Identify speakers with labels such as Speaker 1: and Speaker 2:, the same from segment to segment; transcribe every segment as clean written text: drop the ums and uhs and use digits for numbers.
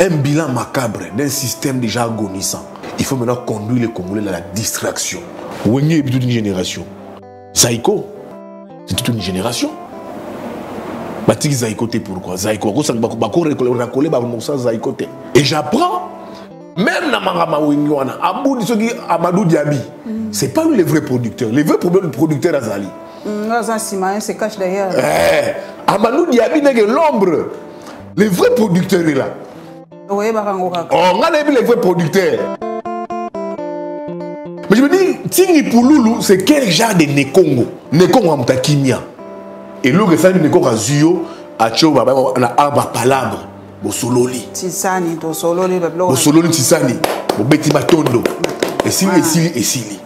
Speaker 1: un bilan macabre d'un système déjà agonissant. Il faut maintenant conduire les Congolais dans la distraction. Wenge est toute une génération. Zaïko, c'est toute une génération. Batiki Zaïko, pourquoi Zaïko, et j'apprends, même dans Marama Wenge, Amadou Diaby, c'est pas lui le vrai producteur. Le vrai producteur Azali.
Speaker 2: Simayen se cache derrière.
Speaker 1: Amadou Diaby n'est que l'ombre. Le vrai producteur est là.
Speaker 2: Oui,
Speaker 1: on a vu les vrais producteurs. Mais je me dis, Tingi Pouloulou, c'est quel genre de Nekongo? Nekongo Amta Kimia. Et l'eau que ça dit Nekongo Azuyo, Acho, on a Arba Palabre, Bosololi.
Speaker 2: Tisani, Bosololi,
Speaker 1: Bosololi Tisani, Bobeti Matondo. Et Sili.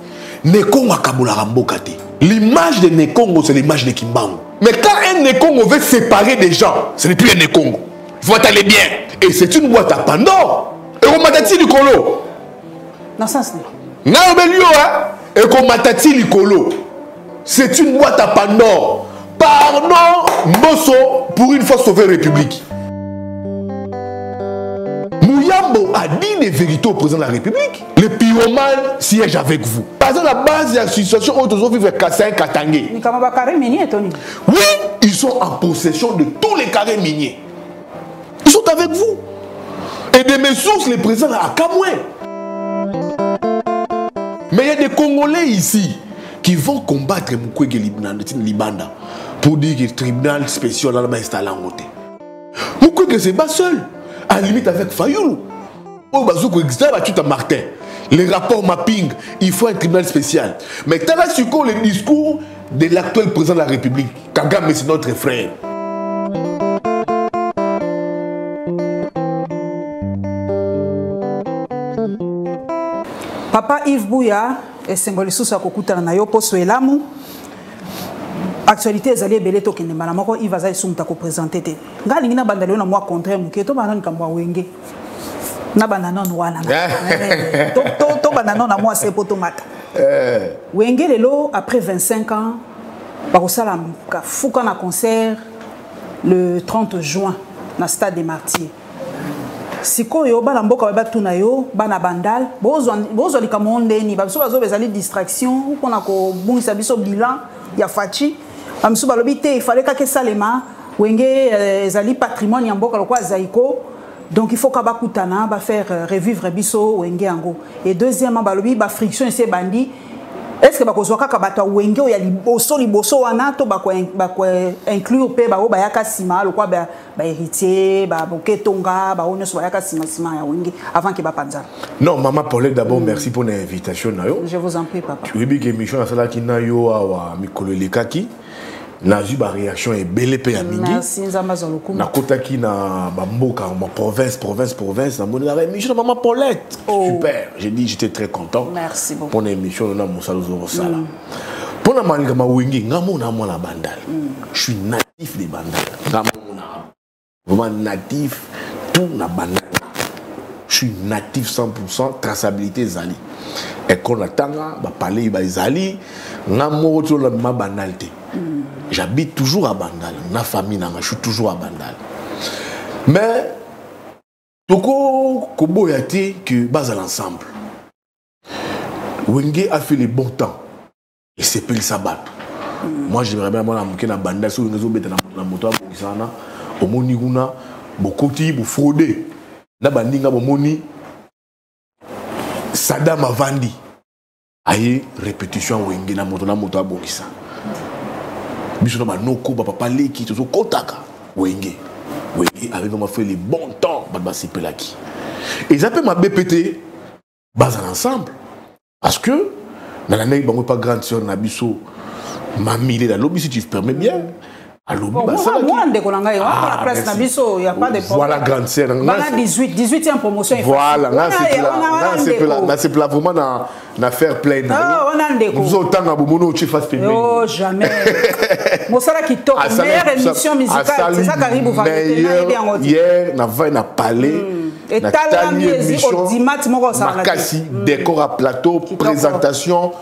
Speaker 1: Nekongo Akaboula Rambokate. L'image de Nekongo, c'est l'image de Kimbango. Mais quand un Nekongo veut séparer des gens, ce n'est plus un Nekongo. Il faut aller bien. Et c'est une boîte à Pandore. Et on m'a dit du colo.
Speaker 2: Non, ça c'est.
Speaker 1: Et qu'on m'a dit du colo. C'est une boîte à Pandore. Pardon, Mosso, pour une fois sauver la République. Mouyambo a dit les vérités au président de la République. Les pyromanes siègent avec vous. Par exemple, la base de l'association Autozo Vivre Kassaï Katangé. Oui, ils sont en possession de tous les carrés miniers. Ils sont avec vous. Et de mes sources, les présidents à Kamoué. Mais il y a des Congolais ici qui vont combattre Mukwege Libanda pour dire que le tribunal spécial là bas installé en côté. Mukwege c'est pas seul. À la limite avec Fayoulou. Au bazouko existe tout à Martin. Les rapports mapping, il faut un tribunal spécial. Mais tu as su le discours de l'actuel président de la République. Kagame c'est notre frère.
Speaker 2: Papa Yves Bouya et symbole sous sa kokutana na yo poso elamu. Actualité ezali ebele to kende mala moko Yves azali sumta ko présenter te. Ngali ngina bandalo na moi contraire muke to banani kambwa wenge. Na banana wana. To banana na moi c'est poto mata. Wenge lelo après 25 ans ba kosala ka fuka na concert le 30 juin na stade des Martyrs. Sikoyo bana mboka ba tuna yo bana bandal bozo likamonde ni ba so bazo bezali distraction ou kona ko bungisa biso bilan ya fachi amsu balobi te il fallait que salema wenge ezali patrimoine ya mboka lokwa Zaïko donc il faut ka bakutana ba faire revivre biso wenge yango et deuxièmement balobi ba friction ese bandi est-ce que bakozwa kaka bato wenge ya liboso wana to ba inclure pe ba bayaka sima lokwa ba héritier ba boketonga ba onyo so bayaka sima ya wenge avant que ba panza.
Speaker 1: Non, maman Paulette d'abord merci pour l'invitation na yo.
Speaker 2: Je vous en prie papa.
Speaker 1: Tu veux que émission na sala ki na yo awa mikolo lekaki. Na ju ba réaction est belle pe ya mingi.
Speaker 2: Merci nzamba zoluku.
Speaker 1: Na kotaki na ba mboka ma province na moni la émission de maman Paulette. Super. J'ai dit j'étais très content.
Speaker 2: Merci beaucoup.
Speaker 1: Pour l'émission na Moussalo Sala. Pour la malika ma wingi ngamo na moi la bandal. Je suis natif des bandal. Vraiment natif tout na bandal. Je suis natif 100% traçabilité Zali. Et quand on attend ba parler ba Zali ngamo to la ma banalité. J'habite toujours à Bandal. Ma famille, je suis toujours à Bandal. Mais, Toko Kobo Yate que base à l'ensemble. Wenge a fait le bon temps. Et c'est plus le sabbat. Moi, j'aimerais bien avoir un Bandal sur une réseau bête dans la moto. Au Moniguna, Bokoti, Bofrode. Na Bandinga, Bomoni. Saddam Avandi. Aïe, répétition Wenge na moto à Bokisa. Bisous na noko papa leki tozo kotaka wenge avec on m'a fait les bons temps ba sepelaki et ça peut ma BPT base ensemble parce que dans l'année bango pas grande sœur na biso mamie là lobby si tu permets bien à lobby ba ça
Speaker 2: moi ande kolanga yo la presse na biso y a pas de problème
Speaker 1: voilà grande sœur
Speaker 2: bana 18e promotion
Speaker 1: voilà là c'est là vraiment na faire plein
Speaker 2: ah on ande ko
Speaker 1: nous autant na bomono tu fasses payer
Speaker 2: oh jamais Mosala qui toque meilleure émission musicale c'est ça Caribou Variété na bien en
Speaker 1: hier na va na parler
Speaker 2: et talent émission dimat moko ça
Speaker 1: makasi décor à plateau présentation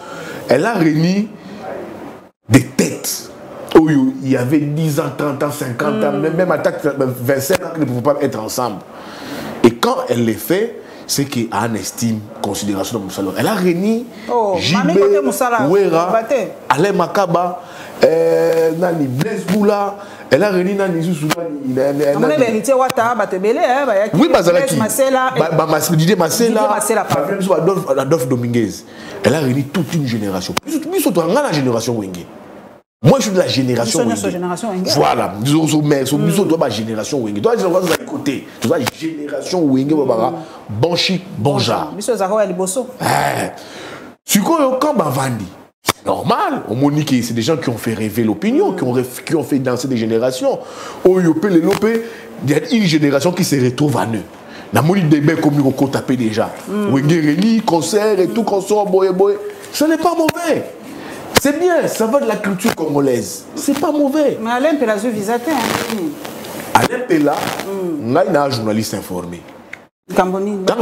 Speaker 1: elle a réuni des têtes où il y avait 10 ans 30 ans 50 ans même à 25 ans qui ne pouvaient pas être ensemble Et quand elle les fait, c'est qu'elle a une estime, considération de Moussala. Elle a réuni Jibé, Ouera, Alain Makaba, Nani Blaise Boula, elle a réuni Nani Zoussou. Oui, Didier Massela, Adolphe Dominguez. Elle a réuni toute une génération. Nous sommes dans la génération Wenge. Moi, je suis de la génération Wenge. Voilà, nous sommes de la génération Wenge. Toi, tu vas côté. Tu vois, génération Wenge, bon chic, bon genre. Si quand Bavandi, normal, au Monique, c'est des gens qui ont fait rêver l'opinion, qui ont fait danser des générations. Au Yopé, les Lopé, il y a une génération qui se retrouve à nous. La Monique des bêtes comme nous tapé déjà. Wenge Réni, concert et tout, concert, boy. Ce n'est pas mauvais. C'est bien, ça va de la culture congolaise. C'est pas mauvais.
Speaker 2: Mais Alain Pela, je visite.
Speaker 1: Alain Pela, il y a un journaliste informé. Quand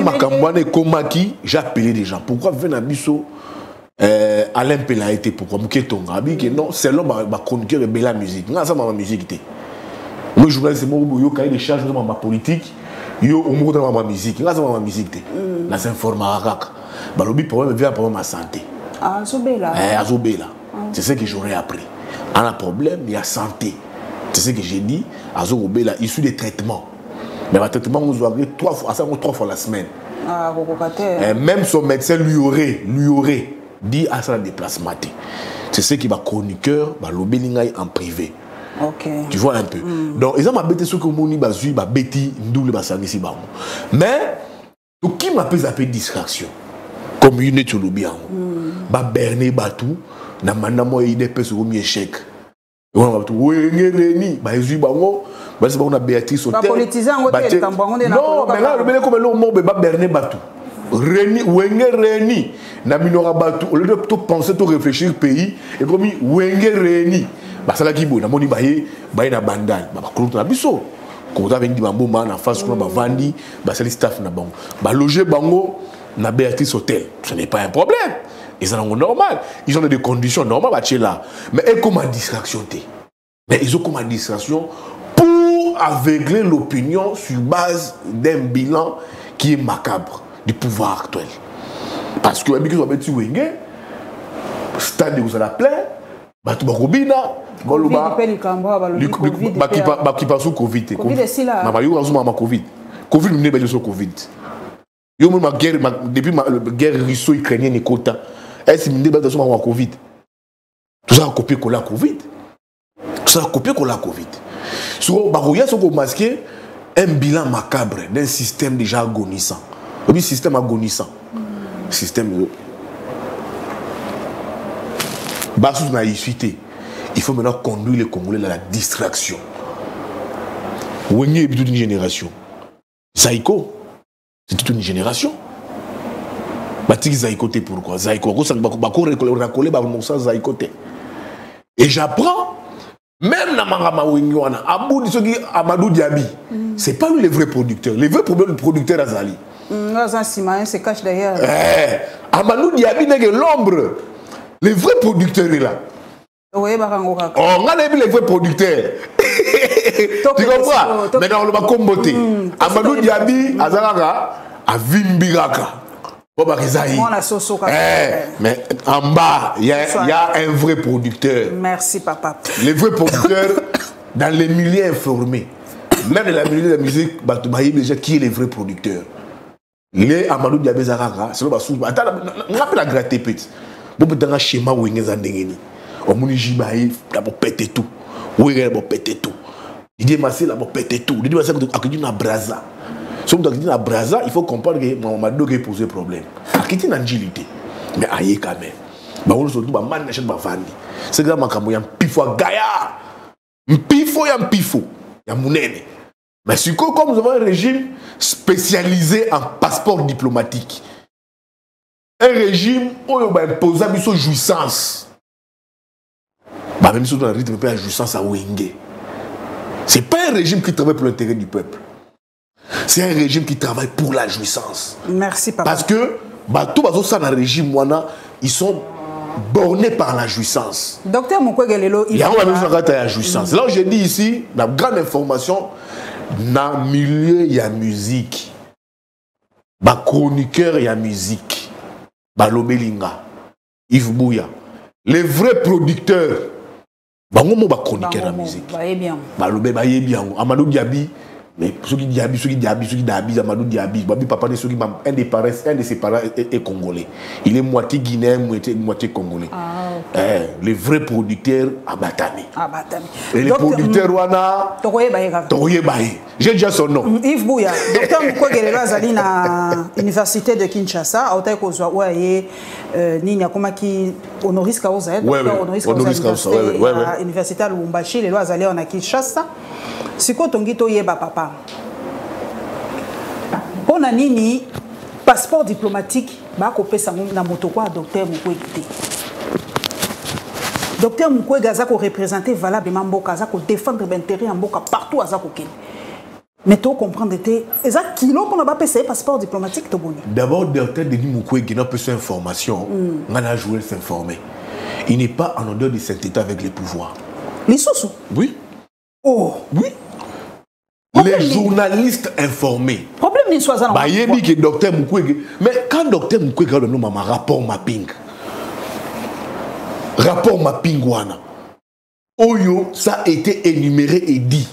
Speaker 1: Makambouane Komaki, j'ai appelé des gens. Pourquoi Venabiso Alain Pela a été pourquoi Mouketonga non, c'est l'homme qui chroniqueur de la musique. Non, ça ma musique. Moi, journaliste, moi, yo cahier des charges dans ma politique. Yo, on dans ma musique. Non, ça ma musique. Là, c'est informé. Balobi problème vient pour ma santé. Azobela. C'est ce que j'aurais appris. On a un problème, il y a santé. C'est ce que j'ai dit. Azobela, issu des traitements. Mais le traitement, on doit aller 3 fois la semaine. Même son médecin lui aurait dit à ça déplacement. C'est ce qui va chroniqueur, l'obélingaï en privé. Okay. Tu vois un peu. Donc, ils ont bêté ce que mon bazui, bêti, double basangisi bamo. Mais, qui m'appelle appelé distraction? Comme une étude bien. Berné Batou, na manamo ide peso mi échec. On va tout réuni, bazui bango, c'est pas on a Béatrice Hotel. Non, mais là le comme le mot Berné Batou. Réuni, Wenge réuni, na minora Batou, au lieu de tout penser, tout réfléchir pays, et comme Wenge réuni. Bah ça là qui bon, na moni baye na bandal, bah clôt na biso. Quand on a venu bambo man en face qu'on va vendre, bah c'est le staff na bango. Bah loger bango na Béatrice Hotel, ce n'est pas un problème. Ils sont normal, ils ont des conditions normales là. Mais ils ont comme distraction. Mais ils ont comme distraction pour aveugler l'opinion sur base d'un bilan qui est macabre du pouvoir actuel. Parce que ils ont dit Wenge, stade où ça la plaît, Batou Bakobina, Goluba, qui passe au Covid. Covid est si là. Covid n'est pas sur Covid. Depuis la guerre russo-ukrainienne et Kota, est-ce que débat sur la Covid? Tout ça a copié qu'on la Covid. Tout ça a copié qu'on la Covid. Sur Barouya, ils ont masqué un bilan macabre d'un système déjà agonissant. Un système agonissant. Système. Bassous n'a issuité. Il faut maintenant conduire les Congolais à la distraction. Wenge est toute une génération. Zaïko, c'est toute une génération. Pourquoi et j'apprends même dans Amadou Diaby, c'est pas lui le vrai producteur. Le vrai producteur Azali.
Speaker 2: Se cache derrière.
Speaker 1: Amadou Diaby n'est que l'ombre. Le vrai producteur est là. On a vu les vrais producteurs. Tu comprends? Maintenant on va comboter. Amadou Diaby Azalaka a Vimbiraka. Mais en bas, il y a un vrai producteur.
Speaker 2: Merci, papa.
Speaker 1: Les vrais producteurs, dans les milieux informés, même dans le milieu de la musique, qui est le vrai producteur? Les Amadou Diaby Zaraka, c'est le basou. Attends, on appelle la gratte petite. Bon, dans un schéma où il y a un dingeni. On m'a dit, il faut péter tout. Oui, il faut péter tout. Il dit, il faut péter tout. Il dit, il faut braza. Si on a Braza, il faut comprendre que Mamadou a posé problème. Akiti n'a agilité. Mais aïe quand même. On se trouve à man n'achète pas vandi. C'est que il y a un pifo à Gaïa. Un pifo, il y a un pifo. Il y a Mounene. Mais si comme nous avons un régime spécialisé en passeport diplomatique, un régime où on va imposer une jouissance. Même si on a un rythme de jouissance à Wenge. Ce n'est pas un régime qui travaille pour l'intérêt du peuple. C'est un régime qui travaille pour la jouissance.
Speaker 2: Merci, papa.
Speaker 1: Parce que tous les régimes, ils sont bornés par la jouissance.
Speaker 2: Docteur Moukwege-Lelo,
Speaker 1: il y a la jouissance. Là, j'ai dit ici, la grande information, dans le milieu, il y a musique. ba chroniqueur et la musique, Balobelinga, Yves Bouya, les vrais producteurs, bango ba chroniqueur et la musique. Balobé ba bien, Amadou Diaby, mais ceux qui Diaby, Amadou Diaby, Babi papa de ceux qui un de ses parents est congolais. Il est moitié guinéen, moitié congolais.
Speaker 2: Ah, okay.
Speaker 1: Les vrais producteurs à Batami. Et les
Speaker 2: donc,
Speaker 1: producteurs wana Togoye Baye. J'ai déjà son nom.
Speaker 2: Yves Bouya, docteur Mukwege azali na université de Kinshasa, autai kozwa waye nini akoma ki honoris causa, docteur honoris causa université à Lubumbashi, les lois azali na Kinshasa. Siko tongi to yeba papa. Pona nini passeport diplomatique ba ko pesa na motoko a docteur Mukwege. Docteur Mukwege aza ko représenter valablement mboka, aza ko défendre l'intérêt en mboka partout aza ko ken. Mais tu comprends exact kilo pour n'a pas un passeport diplomatique to boni.
Speaker 1: D'abord docteur Denis Mukwege n'a pas cette information, on a joué s'informer. Il n'est pas en odeur de sainteté avec les pouvoirs.
Speaker 2: Les sous.
Speaker 1: Oui.
Speaker 2: Oh,
Speaker 1: oui. Les journalistes informés.
Speaker 2: Problème n'est soit
Speaker 1: bah il dit que docteur Mukwege, mais quand docteur Mukwege a le nom rapport mapping. Rapport mapping wana. Oyo ça a été énuméré et dit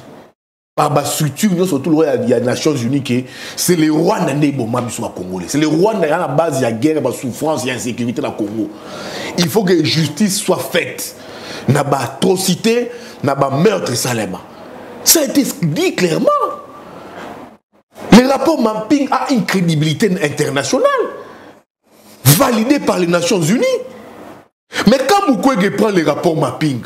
Speaker 1: par la structure surtout il y a les Nations Unies que c'est le Rwanda Neboma biso congolais. C'est le Rwanda à la base il y a guerre, la souffrance, il y a insécurité dans le Congo. Il faut que justice soit faite. Na ba atrocité, na ba meurtre Salema. Ça a été dit clairement. Le rapport mapping a une crédibilité internationale, validé par les Nations Unies. Mais quand Mukwege prend le rapport mapping,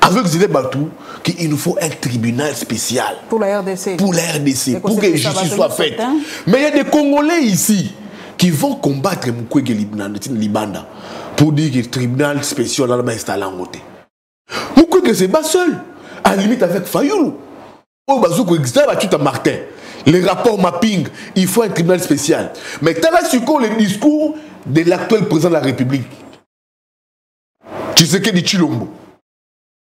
Speaker 1: avec Zidé Batou, qu'il nous faut un tribunal spécial.
Speaker 2: Pour la RDC.
Speaker 1: Pour la RDC, pour que justice soit faite. Mais il y a des Congolais ici qui vont combattre Mukwege Libanda pour dire que le tribunal spécial là installé en côté. Mukwege c'est pas seul. À la limite avec Fayoulou. Au bazouko existe tout à Martin. Les rapports mapping, il faut un tribunal spécial. Mais tu as sur le discours de l'actuel président de la République. Tshisekedi Tshilombo.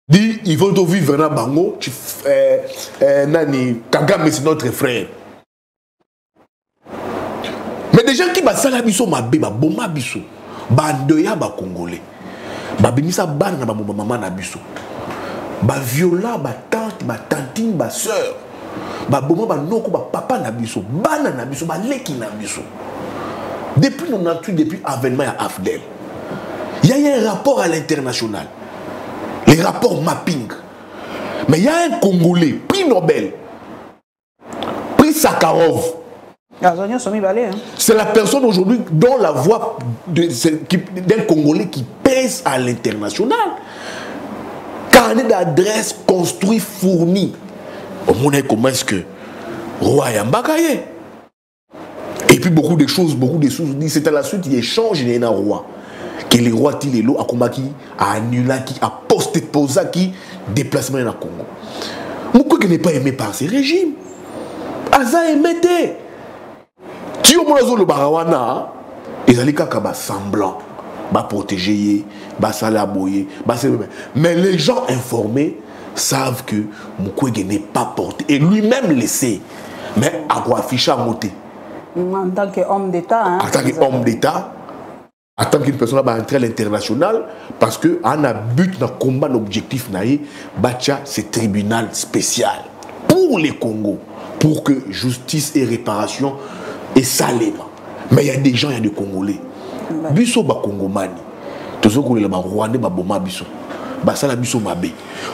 Speaker 1: Dit, ils vont vivre dans Bango. Kagame, c'est notre frère. Mais des gens qui ba salabiso mabe, ba boma biso, ba ndoya ba congolais. Ba bimisa ban na ba maman na biso. Ba viola, ba tante, ba tantine, ba sœur. Ba boma ba noko, ba papa na biso, bana na biso, ba leki na biso. Depuis 98, depuis avènement à Afdel, il y a eu un rapport à l'international. Les rapports mapping. Mais il y a un Congolais, prix Nobel, prix Sakharov. C'est la personne aujourd'hui dont la voix d'un Congolais qui pèse à l'international. Carnet d'adresse construit, fourni. Au moins, comment est-ce que Roi Yambakaye. Et puis beaucoup de choses disent c'est à la suite, il échange, il y a un roi. Que le roi Tilelo a combattu, a annulé, a posté qui déplacement dans le Congo. Pourquoi il n'est pas aimé par ces régimes? Aza aimé. Tu au moins le barawana, ils allaient kaka semblant, ba protéger, ba salaboyer, mais les gens informés savent que Mukwege n'est pas porté et lui-même le sait. Mais à quoi afficher à monter?
Speaker 2: En tant qu'homme d'État. Hein,
Speaker 1: en tant qu'homme d'État, en tant qu'une personne va entrer à l'international, parce qu'on a but dans le combat, l'objectif, c'est tribunal spécial pour les Congos, pour que justice et réparation et saléma. Mais il y a des gens, il y a des Congolais. Biso ba Congomani, tous ceux qui sont Rwandais, ba boma biso, ba sala biso mabe.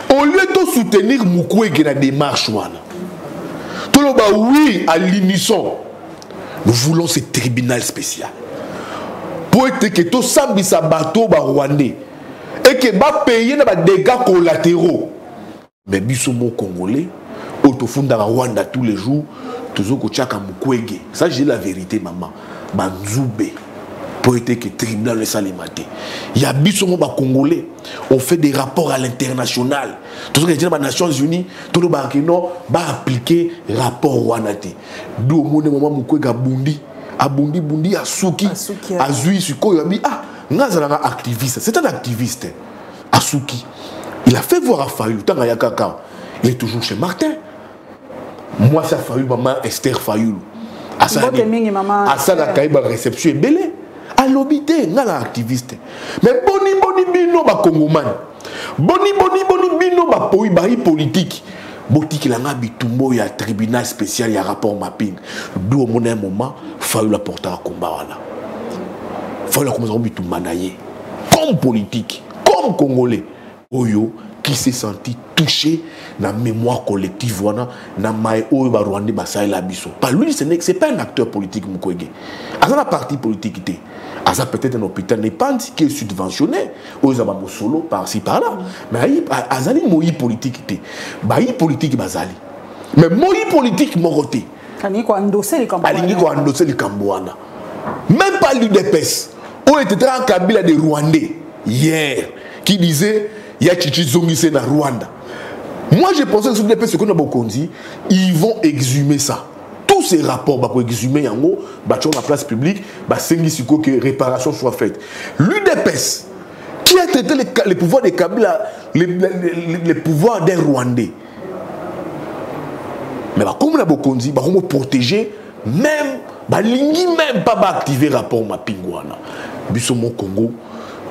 Speaker 1: Au lieu de soutenir Mukwege dans la démarche, tout le monde oui à l'unisson. Nous voulons ce tribunal spécial. Pour être que tout ça bisa bateau ba rwandais et que ba payer des dégâts collatéraux. Mais biso mo congolais autofunda Rwanda tous les jours toujours ko tchaka Mukwege. Ça j'ai la vérité maman. Banzube pour être que tribunal le salimate. Il y a biso mo ba congolais. On fait des rapports à l'international. Tout ce que les Nations Unies, tout le barkino va appliquer rapport Rwandais. D'où mon moment Mukwege Bundi. Abundi Bundi Asuki Azui Suko Yami Ngazalanga activiste, c'est un activiste. Asuki, il a fait voir à Fayou tant à Yakaka, il est toujours chez Martin. Moi c'est Fayou maman Esther Fayou. asala kaiba réception ebele alobité ngala activiste mais boni bino ba kongomani boni bino ba politique botiki la nga bitumbo ya tribunal spécial ya rapport mapping d'où au un moment fallu la porter à combat wala fallu la commencer bitumba naye comme politique comme congolais oyo qui s'est senti touché dans la mémoire collective na mai oyo ba Rwanda basai la biso pas lui c'est pas un acteur politique Mukwege asa la parti politique té asa peut-être un hôpital n'est pas qui est subventionné aux abamo solo par-ci par-là mais azali moi politique té ba politique bazali mais moi politique moroté
Speaker 2: ani ko endosser les Cambouana même pas l'UDPS où était en Kabila de Rwandais hier qui disait il y a Chichi Zongise dans Rwanda. Moi, je pensais que sur les ce qu'on a beaucoup dit, ils vont exhumer ça. Tous ces rapports, pour exhumer en haut, sur la place publique, que réparation soit faite. L'UDPS, qui a traité les pouvoirs des Kabila, les pouvoirs des Rwandais. Mais comme on a beaucoup dit, on va protéger, même, même pas activer le rapport Mapingwana. Bissomo Congo.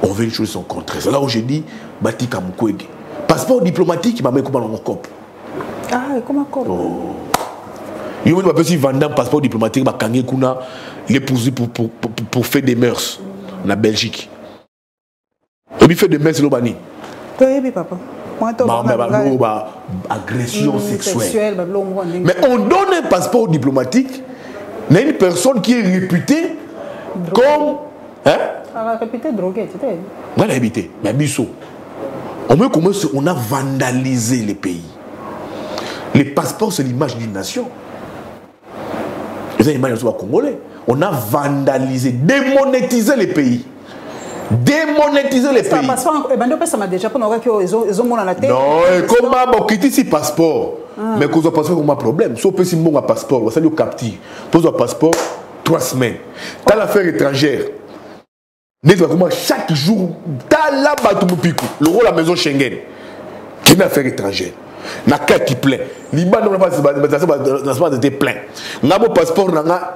Speaker 2: On veut une chose son contraire. C'est là où j'ai dit, Batika Mukwege. Passeport diplomatique, il m'a mis comme un cop. Ah, comment un cop?
Speaker 1: Il y a un petit vendeur passeport diplomatique, il est posé pour faire des mœurs en Belgique. Il fait des mœurs, c'est l'Obani.
Speaker 2: Oui, papa.
Speaker 1: Agression sexuelle. Mais on donne un passeport diplomatique à une personne qui est réputée comme. Hein?
Speaker 2: Répété drogué, c'était.
Speaker 1: On a habité, mais Bisso. On a vandalisé les pays. Les passeports, c'est l'image d'une nation. C'est l'image d'un Congolais. On a vandalisé, démonétisé les pays. Démonétiser les pays.
Speaker 2: Ça m'a déjà pas non,
Speaker 1: comment quitter ce passeport? Mais qu'on a passeport, on a un problème. Si on peut si un passeport, on va le capter. Pose un passeport 3 semaines. T'as l'affaire étrangère. Chaque jour, le rôle de la maison Schengen, qui est une affaire étrangère. Na cas qui plaît. Liban n'a pas été plein. N'a pas passeport, n'a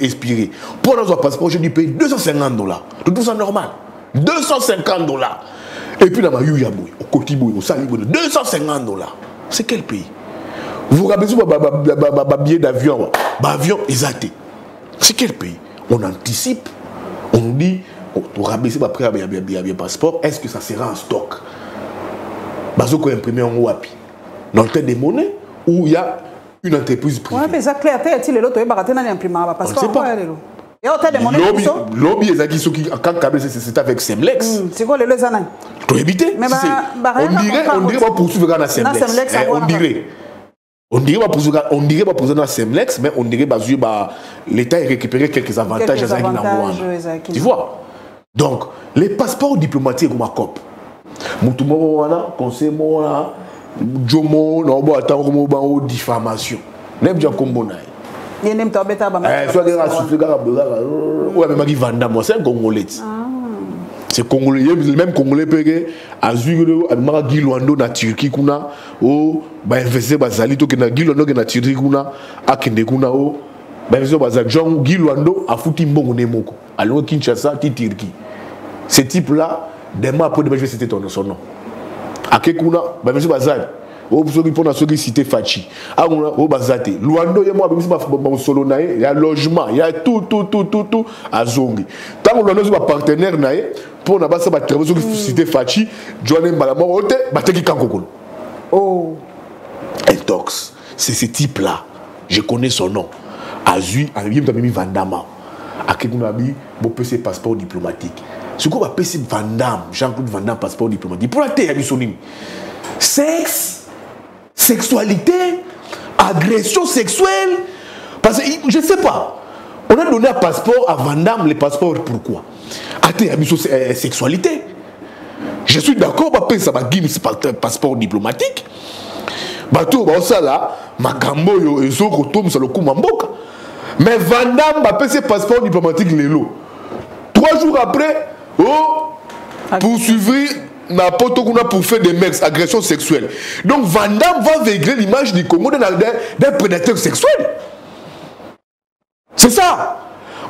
Speaker 1: expiré. Pour notre passeport, je dis paye $250. Tout ça normal. $250. Et puis, dans ma Yuyaboui, au Kotibou, au Salibou, $250. C'est quel pays? Vous rappelez un billet d'avion, avion exacté. C'est quel pays? On anticipe, on dit. Pour rabaisser après un passeport, est-ce que ça sera en stock? Parce qu'on imprime en Wapi. Dans le tête des monnaies, où il y a une entreprise privée.
Speaker 2: Oui, mais ça clair, tu sais, l'autre, il va rater un imprimant.
Speaker 1: On ne sait pas.
Speaker 2: Et au tête des monnaies,
Speaker 1: lobby, c'est avec Semlex.
Speaker 2: C'est quoi les années?
Speaker 1: Pour éviter. On dirait qu'on poursuivre dans Semlex. On dirait pas poursuivre dans Semlex, mais on dirait que l'État a récupéré quelques avantages. Tu vois? Donc, les passeports diplomatiques comme un cop. Moutoumou, conseil, Jomo, non, diffamation. N'aime pas comme bon. Soit des c'est un Congolais. C'est Congolais, le même Congolais payé à Zugolo, à Maragui Luando, na Turquie, kuna, ou, bah, investir Bazali, to, na Guy Luando, na Turquie, kuna, à Kende, kuna, ou, bah, investir Bazali, Jean Guy Luando, à Fouti Mbongo Nemoko, à l'eau Kinshasa, Turquie. Ce type-là, des mois après, c'était son nom. À Kekuna, bah, monsieur Bazali, ou, pour ceux qui citent Fachi, à Bazate, Luando, il y a moi, monsieur Solo, il y a logement, il y a tout, à Zongi. Tant que Luando est un partenaire, pour n'a pas ça, ceux qui citent Fachi, Joanne Balamor, Bateki Kankokolo.
Speaker 2: Oh.
Speaker 1: Intox, c'est ce type-là. Je connais son nom. Azui, il y a mis Vandama. À Kekuna, il y a ses passeports diplomatiques. Ce qu'on va payer, c'est Vandam, Jean-Claude Vandam, passeport diplomatique. Pour la terre, il y a sexe, sexualité, agression sexuelle. Parce que je ne sais pas. On a donné un passeport à Vandam, les passeports, pourquoi? Attends, il y a sexualité. Je suis d'accord, ça va guider ce passeport diplomatique. Bateau, ça là, Makambo, ça le coup Mamboka. Mais Vandam va payer ce passeport diplomatique, Lélo. 3 jours après, poursuivre n'importe quoi pour faire des mecs, agressions sexuelles. Donc Vandam va véhiculer l'image du Congo d'un prédateur sexuel. C'est ça.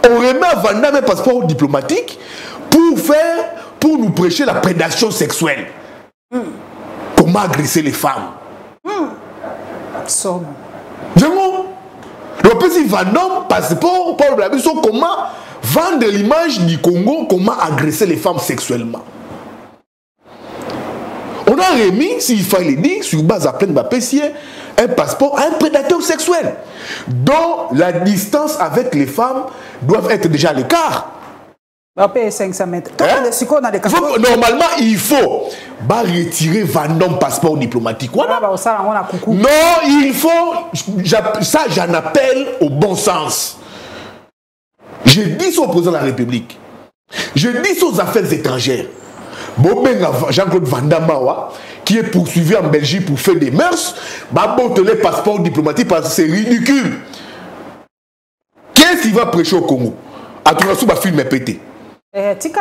Speaker 1: On remet à Vandam un passeport diplomatique pour nous prêcher la prédation sexuelle. Comment agresser les femmes.
Speaker 2: Somme.
Speaker 1: Le petit Vandam, passeport, Paul Blabiso, comment vendre l'image du Congo, comment agresser les femmes sexuellement. On a remis, s'il fallait dire, sur base à pleine bapessier, un passeport à un prédateur sexuel, dont la distance avec les femmes doivent être déjà à l'écart.
Speaker 2: 500 mètres.
Speaker 1: Normalement, il faut retirer Vandam passeport diplomatique. Non, il faut. Ça, j'en appelle au bon sens. Je dis au président de la République. Je dis aux affaires étrangères. Jean-Claude Vandam qui est poursuivi en Belgique pour faire des mœurs, les passeports diplomatiques parce que c'est ridicule. Qu'est-ce qu'il va prêcher au Congo? À tout le monde, film est pété.
Speaker 2: Tika,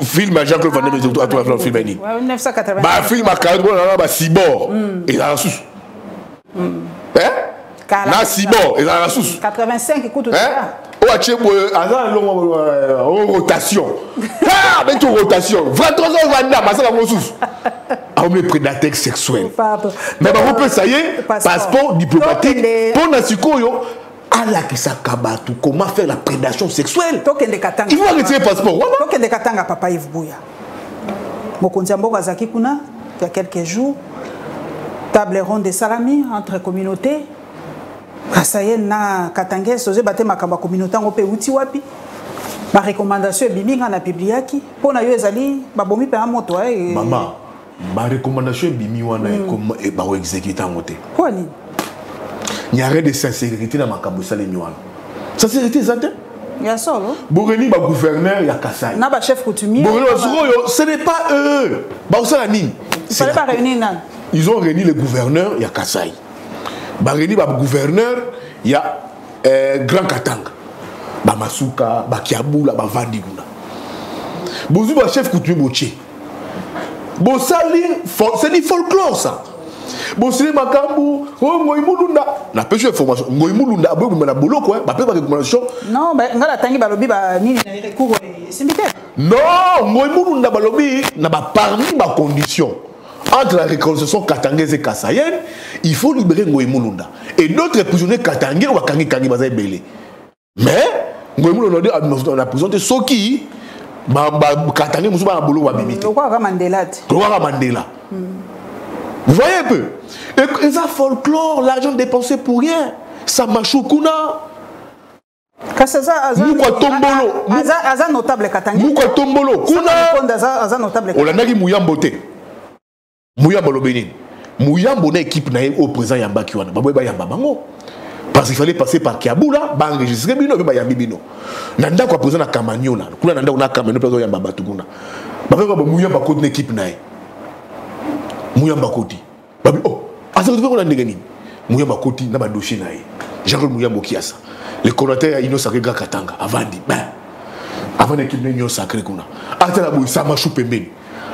Speaker 1: film à Jean-Claude Vandam, à tout le film.
Speaker 2: 1980.
Speaker 1: Film à Carabou, Cibor, et dans la sous. Na Cibor, et dans la sous.
Speaker 2: 85, écoute.
Speaker 1: Rotation. Ah, mais tout rotation. 23 ans, Vandam, ça va me souffle. On est prédateur sexuel. Mais on peut, ça y est, passeport diplomatique. Pour Nasikoyo, Allah qui s'accabate, comment faire la prédation sexuelle. Il faut retirer le passeport.
Speaker 2: Papa Yves Bouya. Mokondiambo Gazaki Kuna, il y a quelques jours, table ronde de salami entre communautés. Kasaye na Katangé, soze bate makamba communauté ngope uti wapi. Ma recommandation biminga na bibliaki. Pona yo ezali babomi pe moto
Speaker 1: Maman, ma recommandation bimi wana e ba exécuter ngote.
Speaker 2: Quoi ni?
Speaker 1: Il y a rien de sincérité dans makambo salemi wana. Sincérité zate?
Speaker 2: Il y a solo.
Speaker 1: Boreni ba gouverneur ya Kasai.
Speaker 2: Na ba chef coutumier.
Speaker 1: Ce n'est pas eux. Ba osala nini?
Speaker 2: Il fallait pas réunir nan.
Speaker 1: Ils ont réuni le gouverneur ya Kasai. Bareni ba gouverneur, il y a Grand Katanga, ba Masuka, ba Kiabula, ba Vandiguna. Bozu ba chef coutumier Boché. Bosali, c'est du folklore ça. Bosali makambu, ngoimulunda. Na pêche information, ngoimulunda, aboye na bolo quoi, ba pèse ba recommandation.
Speaker 2: Non, ba ngala tangi balobi ba nini na recours simité.
Speaker 1: Non, ngoimulunda balobi na ba parmi ba condition. Entre la reconstruction katangaise et kassaïenne, il faut libérer Ngoï Mulunda. Et d'autres prisonniers katangais ou kangi kangi bazaï belé. Mais Ngoï Mulunda on a présenté Soki, katangais musuba na bolo wa bimité.
Speaker 2: Pourquoi Mandela?
Speaker 1: Pourquoi Mandela? Vous voyez un peu? Et ça folklore, l'argent dépensé pour rien. Ça machukuna.
Speaker 2: Kasaza
Speaker 1: Mukwa tombolo.
Speaker 2: Aza notable katangais.
Speaker 1: Mukwa tombolo. Kuna.
Speaker 2: Aza notable.
Speaker 1: On a nagi Mouyambote. Mouyambo Lobénin. Mouyambo na équipe na au présent Yamba Kiwana. Baboy Yamba Bango. Parce qu'il fallait passer par Kiaboula, ba enregistrer bino ba Yambi bino. Nanda ko présent na Kamanyo na. Kuna nanda ona Kamanyo présent Yamba Batuguna. Baboy ba Mouyamba ko na équipe na. Mouyamba Koti. Babi oh, asa ko ko na ndengani. Mouyamba Koti na ba dossier na. Jean-Claude Mouyambo Kiasa. Le coordinateur Ino Sacré Katanga avant dit ben avant l'équipe de Union Sacré kuna. Atala boy sama chou pembeni.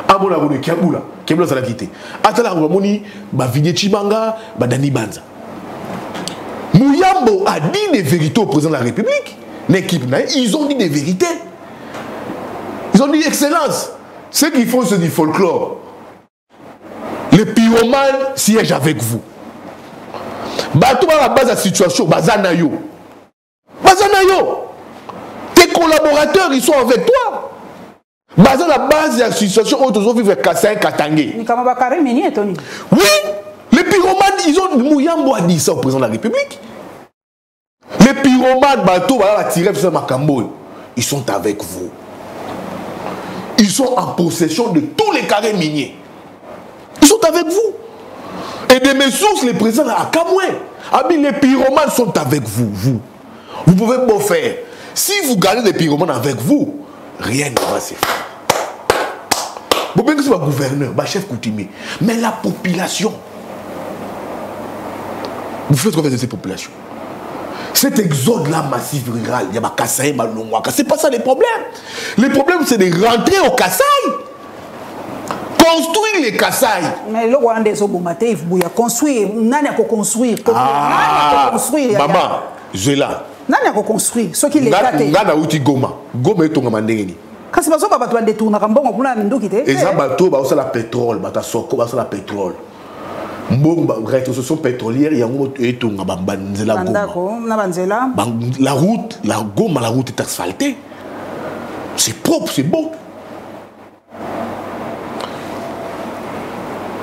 Speaker 1: Amona bone Kiabula ça l'a quitté. Atala moni ba Vigné Chimanga, ba Dani Banza. Mouyambo a dit des vérités au président de la République. L'équipe ils ont dit des vérités. Ils ont dit excellence. Ce qu'ils font c'est du folklore. Les pyromanes siègent avec vous. Bato à la base de la situation, bazanayo. Bazanayo. Tes collaborateurs ils sont avec toi. Basé à la base de la situation où ils vivent Kassai Katangé. Oui, les pyromanes, ils ont Mouyambo a dit ça au président de la République. Les pyromanes, bateau, voilà, tirer sur Makambo, ils sont avec vous. Ils sont en possession de tous les carrés miniers. Ils sont avec vous. Et de mes sources, les présidents à Kamoué, les pyromanes sont avec vous. Vous pouvez beau faire. Si vous gardez les pyromanes avec vous, rien ne va se faire. Vous pouvez que ce soit gouverneur, chef coutumier. Mais la population, vous faites quoi de cette population? Cet exode-là massif rural, il y a Kassaï, Malongwaka, c'est pas ça les problèmes. Les problèmes, c'est de rentrer au Kassaï. Construire les Kassaï.
Speaker 2: Mais le Rwanda, il faut construire. On a construire.
Speaker 1: Maman, je là.
Speaker 2: Nani a reconstruit ce qui les gâté.
Speaker 1: Ngana uti Goma. Goma est ton mandengeni.
Speaker 2: Quand c'est pas ça qu'on va te détourner comme bon on a mindu quitter.
Speaker 1: Et ça bateau ba ça la pétrole, ba ta soko ba ça la pétrole. Mbongo rétrocession pétrolière ya ngo etonga banzela Goma. La route, la route est asphaltée. C'est propre, c'est beau.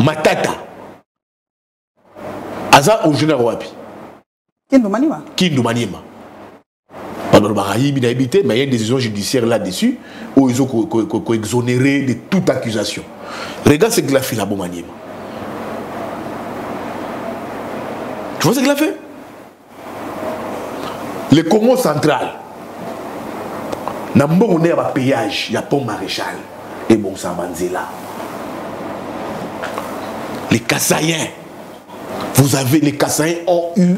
Speaker 1: Matata. Aza originaire wapi?
Speaker 2: Kindu Maniema.
Speaker 1: Kindu Maniema. Pendant le Baraïb, il a habité, mais il y a une décision judiciaire là-dessus où ils ont exonéré de toute accusation. Regarde ce qu'il a fait là-bas, Maniema. Tu vois ce qu'il a fait? Le Congo central. Nambo on est à péage, il y a pont maréchal et bon ça Manzela. Les Kassaïens, vous avez les Kassaïens ont eu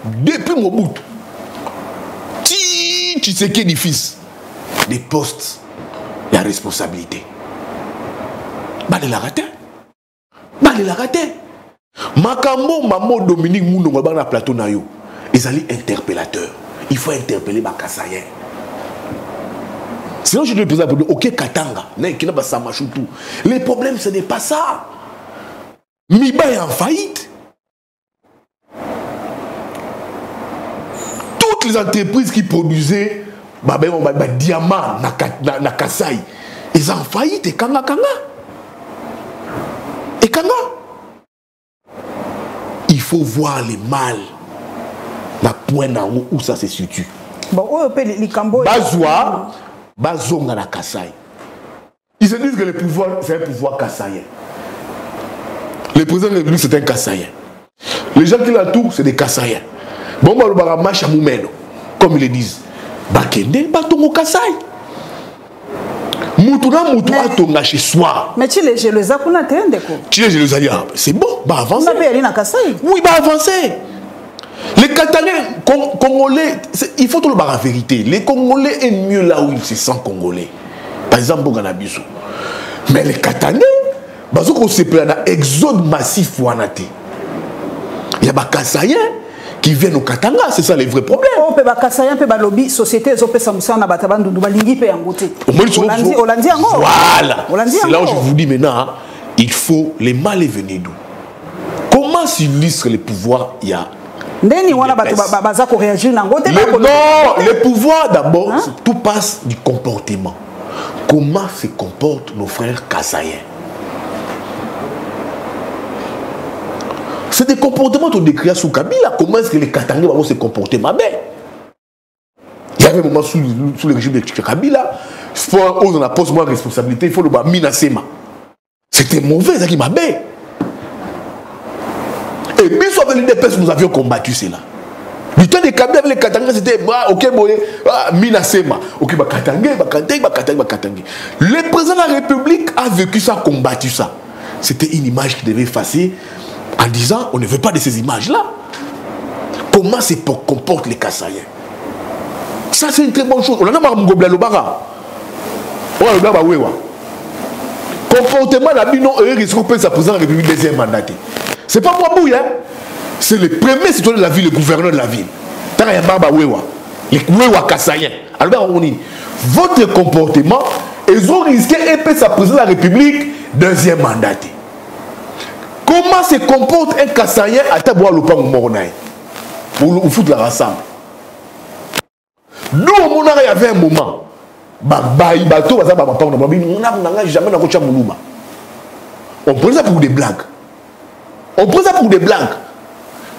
Speaker 1: depuis Mobutu, tu sais qu'il est fils des postes, la responsabilité. Bah il a raté, Makambo Mamo Dominique Mouno dans la plateau nayo, ils allaient interpellateur. Il faut interpeller les Kassaïens. Sinon, je dois poser pour dire, ok, Katanga, les problèmes, ce n'est pas ça. Miba est en faillite. Toutes les entreprises qui produisaient diamants na Kasaï, ils sont en faillite. Et Kanga. Il faut voir les mal. La pointe où ça se situe.
Speaker 2: Bon, les Cambo.
Speaker 1: Bazonga na Kasaï. Ils se disent que le pouvoir, c'est un pouvoir kassaïen. Le président de la République, c'est un kassaïen. Les gens qui l'entourent, c'est des kassaïens. Bon, bah, le baramache à Moumeno, comme ils le disent. Bakende, batongo Kasaï. Moutuna, tonga chez soi.
Speaker 2: Mais tu les gelés à kuna tendeko.
Speaker 1: Tu les gelés à c'est bon, bah avancer. Oui, bah avancer. Les Catalans, Congolais, il faut tout le barrer en vérité. Les Congolais est mieux là où ils se sentent Congolais. Par exemple, Boganabiso. Mais les Catalans, parce qu'on se plaint d'un exode massif ou anaté. Il y a des Kassaïens qui viennent au Katanga, c'est ça les vrais problèmes.
Speaker 2: On peut Kassaïens, peut lobby société, ils ont fait ça, on a batabandu, on a lingi pe angoté.
Speaker 1: Voilà. C'est là où je vous dis maintenant, il faut les mal et venir d'où. Comment s'illustre les pouvoirs il y a?
Speaker 2: Non,
Speaker 1: le pouvoir d'abord, tout passe du comportement. Comment se comportent nos frères kassaïens? C'est des comportements qu'on décrit sous Kabila. Comment est-ce que les Katangais vont se comporter mal? Il y avait un moment sous le régime de Kabila, on a posé moins de responsabilité, il faut le bas Minasema. C'était mauvais, ça qui m'a bé. Et bien sûr, avec l'UDPS, nous avions combattu cela. Du temps des Kabila avec les Katangais, c'était ok, Minasema. Ok, Katangais. Le président de la République a vécu ça, combattu ça. C'était une image qui devait effacer en disant on ne veut pas de ces images-là. Comment se comportent les Kassaïens? Ça, c'est une très bonne chose. On en a marre de Ngobla Lobara. Comportement la bino et risque peut sa président de la République deuxième mandat. C'est pas moi bouille, hein? C'est le premier citoyen de la ville, le gouverneur de la ville. Les Wewa Kassaïens. Alors, on dit, votre comportement, ils ont risqué et peut sa président de la République deuxième mandat. Comment se comporte un Kassaïen à Taboua Lopang Moronaï pour foutre la rassemble? Nous, on y avait un moment. On prenait ça pour des blagues.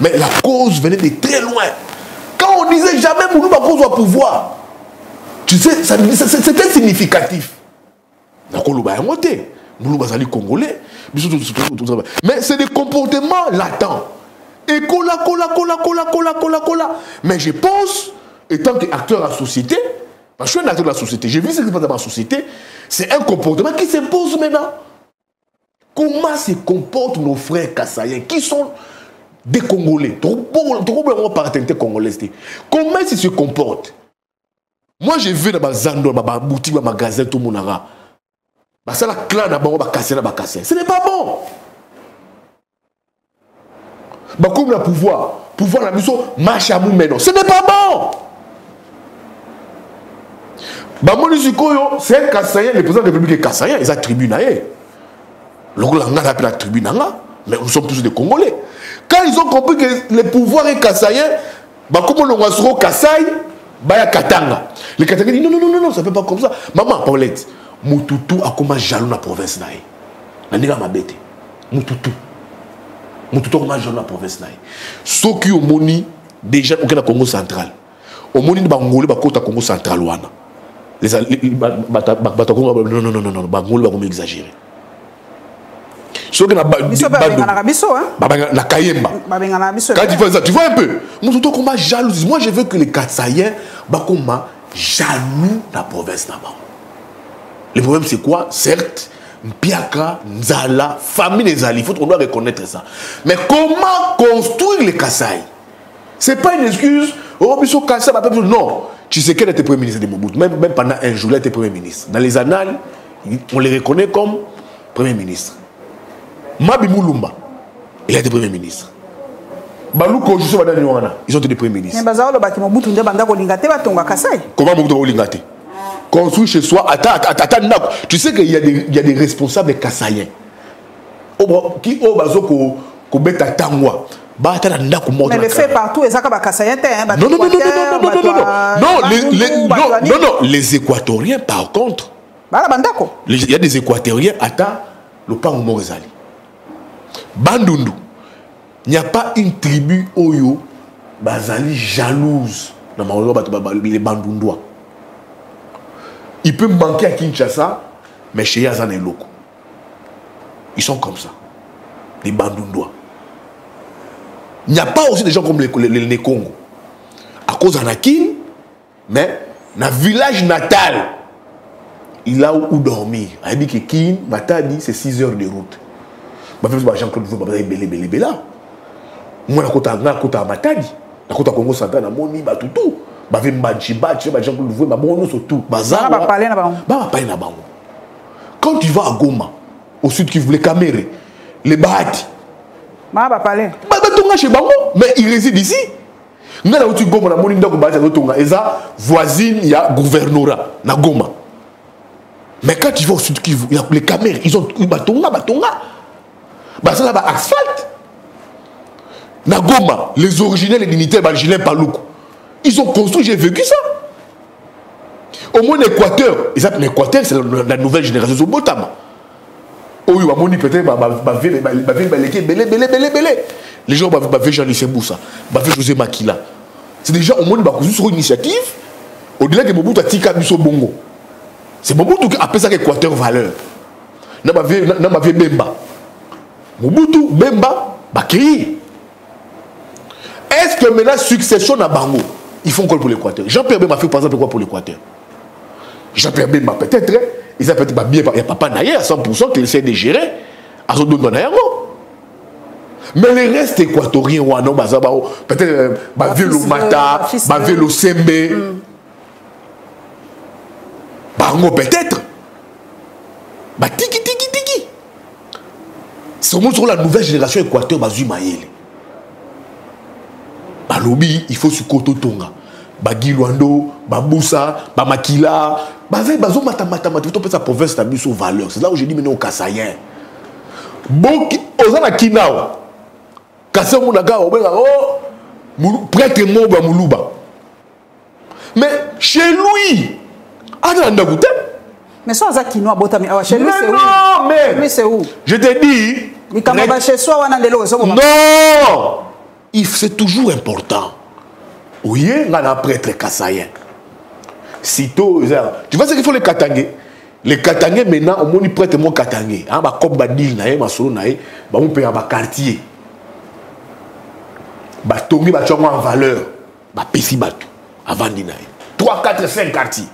Speaker 1: Mais la cause venait de très loin. Quand on disait jamais Moulouba cause au pouvoir, tu sais, c'était significatif. Moulouba Zali Congolais. Mais c'est des comportements latents. Et cola. Mais je pense, étant qu'acteur de la société, parce que je suis un acteur de la société, j'ai vu ce qui se passe dans ma société, c'est un comportement qui s'impose maintenant. Comment se comportent nos frères kassaïens qui sont des Congolais? Comment ils se comportent? Moi, j'ai vu dans ma zando, dans ma boutique, dans ma magasin, tout le monde a. Ce n'est pas bon. Comme le pouvoir la mission marche à nous maintenant. Ce n'est pas bon. Bamoni Sikoyo, c'est un Kassaïen, le président de la République est Kassaïen, ils ont tribune. La tribune, mais nous sommes tous des Congolais. Quand ils ont compris que le pouvoir est Kassaïen, comme on a Kassaï, Baya Katanga. Les Katanga disent non, ça ne peut pas comme ça. Maman, Paulette, Moutoutou a comme jaloux dans la province. Naniga ma bête. Moutoutou a comme jaloux dans la province. Ceux qui ont moni déjà au Congo central. Au moni de Bangolais, au Congo central. Les non, Bangolais va exagérer. Ceux qui ont la Kayemba. Quand tu vois un peu, Moutoutou comme jaloux. Moi, je veux que les Katsaïens comme jaloux dans la province. Le problème, c'est quoi? Certes, Mpiaka, Nzala, famille Nzali, on doit reconnaître ça. Mais comment construire les Kassai? Ce n'est pas une excuse. Oh, mais Kassai, non. Tu sais quel était le premier ministre de Mobutu. Même pendant un jour, il était premier ministre. Dans les annales, on les reconnaît comme premier ministre. Mabi Moulumba, il a été premier ministre. Balouko, je sais pas, ils ont été premiers ministres. Comment Mobutu a Lingate? Construire chez soi, tu sais qu'il y a des responsables kassaïens qui ont mais
Speaker 2: le fait partout,
Speaker 1: non, les Équatoriens par contre, il y a des Équatoriens le pan Morezali. Bandundu, il n'y a pas une tribu Oyo Bazali jalouse dans les Bandundois. Il peut manquer à Kinshasa, mais chez Yazan et Loko. Ils sont comme ça. Les Bandundois. Il n'y a pas aussi des gens comme les Congo. À cause d'Anakin, mais dans le village natal, il a où dormir. Il dit que Kin, Matadi, c'est 6 heures de route. Jean-Claude Voué, belé. Moi, je suis à Matadi. Je suis à Congo Central, je suis à Toutou. Quand tu vas à Goma, au sud Kivu, les Camérés, les Bahati, mais ils résident ici. Nous avons dit Goma, voisine, il y a gouvernorat, na Goma. Mais quand tu vas au sud Kivu, il y a les Camérés, ils ont batonga. Ça là asphalte. Na Goma, les originels, les dignitaires, les Gilins Paloukou. Ils ont construit, j'ai vécu ça. Au moins l'Équateur, l'Équateur, c'est la nouvelle génération de Botama. Oh, il y a peut-être les gens vont faire Jean-Lucien Boussa, José Makila. C'est déjà au moins une initiative. Au-delà que Mobutu a tika biso bongo. C'est Mobutu qui appelle ça l'Équateur valeur. N'a pas vu Bemba. Mobutu, Bemba, Bakri. Est-ce que maintenant succession à Bango? Ils font quoi pour l'Équateur? Jean-Pierre Bemba fait par exemple quoi pour l'Équateur? Jean-Pierre Bemba peut-être, il a peut-être bien, il n'y a pas Naye à 100% qu'il essaie de gérer à son don de mais les restes équatoriens, peut-être Vélo Mata, Vélo Sembe, Bango peut-être, Tiki. C'est au moins sur la nouvelle génération Équateur, Bazui Maïle. Balobi, il faut se koto tonga. Bagilwando, Baboussa, Bamakila, Bazo Matamata, tu peux sa province t'as mis sur valeur. C'est là où j'ai dit maintenant au Kassaïen. Bon, Ozana Kinao, Kassé Mounaga, prêtre Moba Moulouba. Mais chez lui,
Speaker 2: mais ça, c'est Kinoa Botami. Chez lui, c'est où?
Speaker 1: Non, mais.
Speaker 2: Lui, c'est où?
Speaker 1: Je te dis. Non! C'est toujours important. Oui, on a un prêtre kassaïen. Sitôt, tu vois ce qu'il faut les Katangais? Les Katangais maintenant, au moins ils prêtent mon Katangais. Comme Badil, ma solo, on peut avoir un quartier. Tongi, en valeur. Pessi Batu, avant d'inaï. 3, 4, 5 quartiers.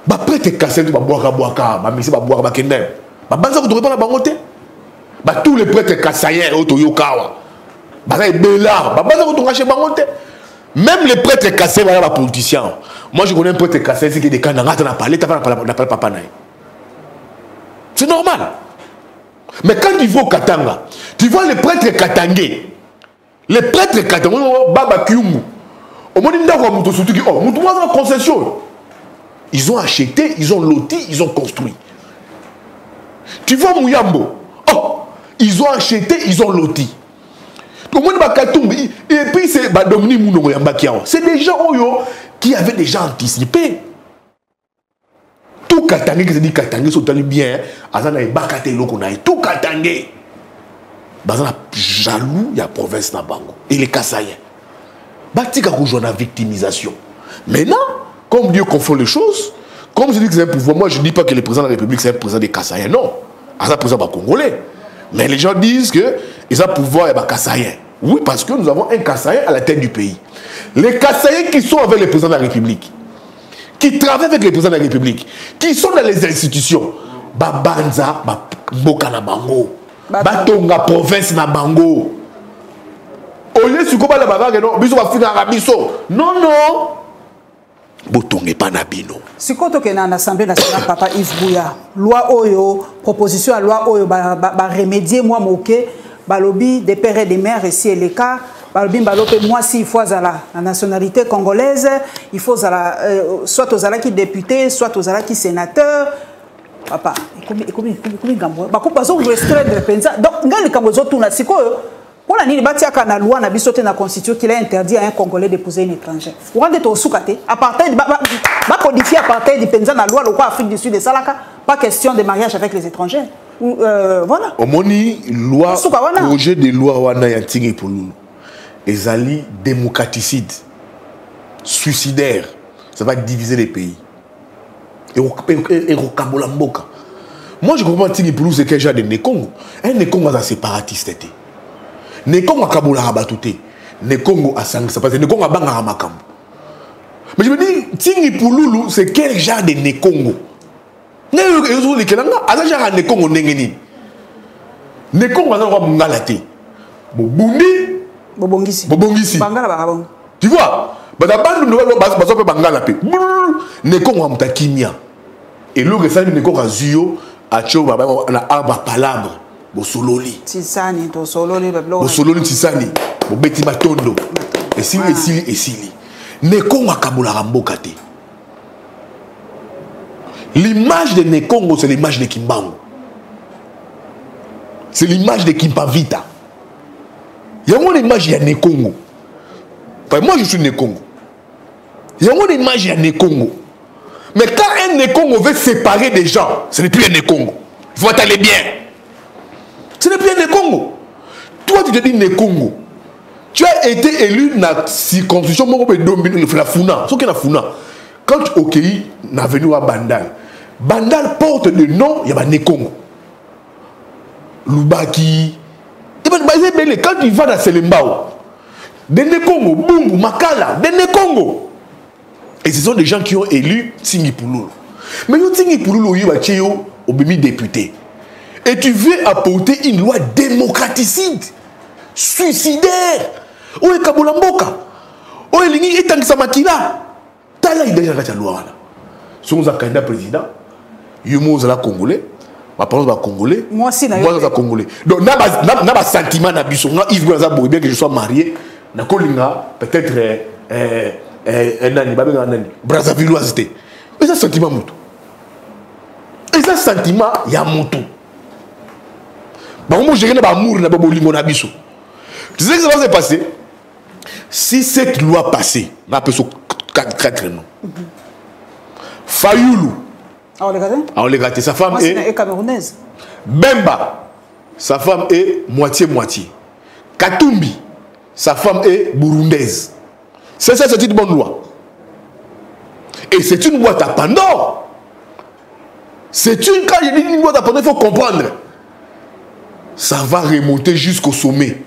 Speaker 1: Prêtre kassaïen, tu vas boire, tu vas boire, tu vas boire, tous les prêtres kassaïens, Otoyokawa. Même les prêtres cassés, les politiciens. Moi, je connais un prêtre cassé, c'est que des cas n'a parlé, tu n'as pas papa. C'est normal. Mais quand tu vas au Katanga, tu vois les prêtres katangais. Les prêtres katangais, Baba Kyungu. Au moins, il y a une concession. Ils ont acheté, ils ont loti, ils ont construit. Tu vois Mouyambo, oh, ils ont acheté, ils ont loti. Et puis c'est Dominique Mouno Yambakiao. C'est des gens qui avaient déjà anticipé. Tout Katangé qui se dit Katangé sont allés bien. Azana et Bakate Lokonaï. Tout Katangé. Bazana jaloux, il y a province na Bango. Et les Kassaïens. Batika rejoint la victimisation. Maintenant, comme Dieu confond les choses, comme je dis que c'est un pouvoir, moi je ne dis pas que le président de la République c'est un président des Kassaïens. Non. C'est un président congolais. Mais les gens disent que ils ont pouvoir et Kassaïens. Oui, parce que nous avons un Kassaïen à la tête du pays. Les Kassaïens qui sont avec le président de la République, qui travaillent avec le président de la République, qui sont dans les institutions, Banza, Mboka na Bango, Batonga province na Bango. Au lieu de la bagarre, non, biso va finir à biso. Non, non. Botonge pas na bino.
Speaker 2: Si quand on est dans l'Assemblée nationale, papa Yves Bouya, loi Oyo, proposition à loi Oyo, remédier moi moqué, balobi des pères et des mères ici et les cas. Moi, si il faut la nationalité congolaise, il faut soit aux alaki députés, soit aux alaki sénateurs. Papa, donc, pour la nuit, la loi n'a pas la constitution qui a interdit à un Congolais d'épouser une étrangère. Vous rendez au soukate, apartheid, codifier apartheid, dépendant de la loi, le roi Afrique du Sud et Salaka, pas question de mariage avec les étrangers. Voilà. Au moni, loi,
Speaker 1: projet de loi, wana yantingi pour nous. Ezali démocraticide, suicidaire, ça va diviser les pays. Et Rokabola Mboka. Moi je comprends que pour nous c'est quel genre de Nekongo. Un Nekongo a séparatiste. Nekongo a Kabola Rabatouté. Nekongo a Sang, c'est parce que Nekongo a Bangara Makambo. Mais je me dis, Tingi pour Loulou, c'est quel genre de Nekongo? Nekongo a Nekongo Nengeni. Nekongo a Ngalate. Bobundi.
Speaker 2: Bobongisi.
Speaker 1: Bangala barabon. Tu vois? Badabando nous va bangala pe. Nekongo amta kimia. Et le restant Nekongo a zuyo a cho baba na arba palabre. Bo sololi.
Speaker 2: Tisani to sololi bablo.
Speaker 1: Bo sololi tisani. Bo beti matondo. Et sili. Nekongo akabola ramboka te. L'image de Nekongo c'est l'image de Kimbangu. C'est l'image de Kimpavita. Il y a une image de Nekongo. Moi je suis Nekongo. Il y a une image de Nekongo. Mais quand un Nekongo veut séparer des gens, ce n'est plus un Nekongo. Il faut aller bien. Ce n'est plus un Nekongo. Toi tu te dis Nekongo. Tu as été élu dans la circonscription la Funa. Ce qui est la Funa. Quand tu es venu à Bandal, Bandal porte le nom, il y a Nekongo. Lubaki. Quand tu vas dans Selembao, des Nekongo, Bumbu, Makala, des Nekongo. Et ce sont des gens qui ont élu Tingi Pouloulou. Mais nous, Tingi Pouloulou, il y a au député. Et tu veux apporter une loi démocraticide, suicidaire. Où est Kabola Mboka? Où est Lingi et Tangisamakila? Tala, il y a déjà la loi. Si on a un candidat président, il y a un Congolais. Ma parole va congolais. Moi aussi, moi je suis congolais. Donc, n'a pas sentiment d'abus. Yves Gouaza, bien que je sois marié, na kolinga peut-être un ani, Brazzavillois c'était. Et ça sentiment mutu. Et ça sentiment il y a mutu. Bah moi je n'ai pas amour na bolingo na biso. Tu sais ce qui va se passer? Si cette loi passée, on appelle ça 4 noms. Fayoulou. On les gâté. Sa femme est
Speaker 2: camerounaise.
Speaker 1: Bemba, sa femme est moitié-moitié. Katumbi, sa femme est burundaise. C'est ça, c'est une bonne loi. Et c'est une boîte à Pandore. Quand je dis une boîte à Pandore, il faut comprendre. Ça va remonter jusqu'au sommet.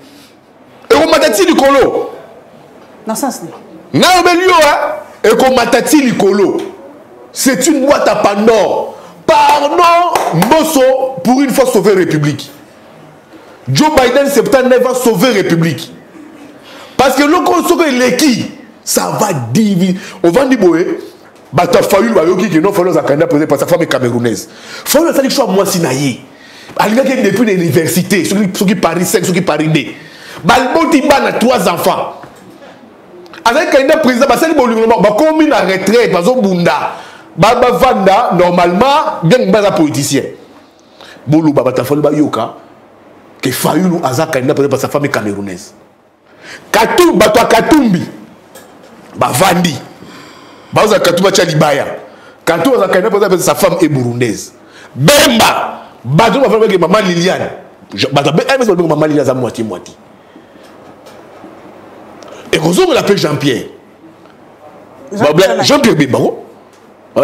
Speaker 1: Et on matati likolo.
Speaker 2: Dans ce sens.
Speaker 1: Et qu'on matati likolo. C'est une boîte à Pandore. Pardon, Mosso, pour une fois sauver la République. Joe Biden, septembre, va sauver la République. Parce que le qui ça va diviser. On va dire, Bata Fayoul, qui non fallu candidat parce que sa femme est camerounaise. Fayoul, ça dit que je suis moi sinaïe. Elle est depuis l'université, ceux qui Paris 5, ceux qui Paris 2. Balboti a 3 enfants. Avec un candidat président, bah, c'est le bon, bah, comme une retraite, bah, Bunda. Baba Vanda, normalement, bien que baza politicien. Bolo Baba Tafol Bayoka, que Fayoulou Azaka n'a pas sa femme camerounaise. Katou, Batwa Katumbi, Bavandi, Baza Katouba Tchalibaya, Katou Azaka n'a pas sa femme est burundaise. Bemba, Badou va faire maman Liliane. Maman Liliane à moitié-moitié. Et on l'appelle Jean-Pierre. Jean-Pierre Bébaro.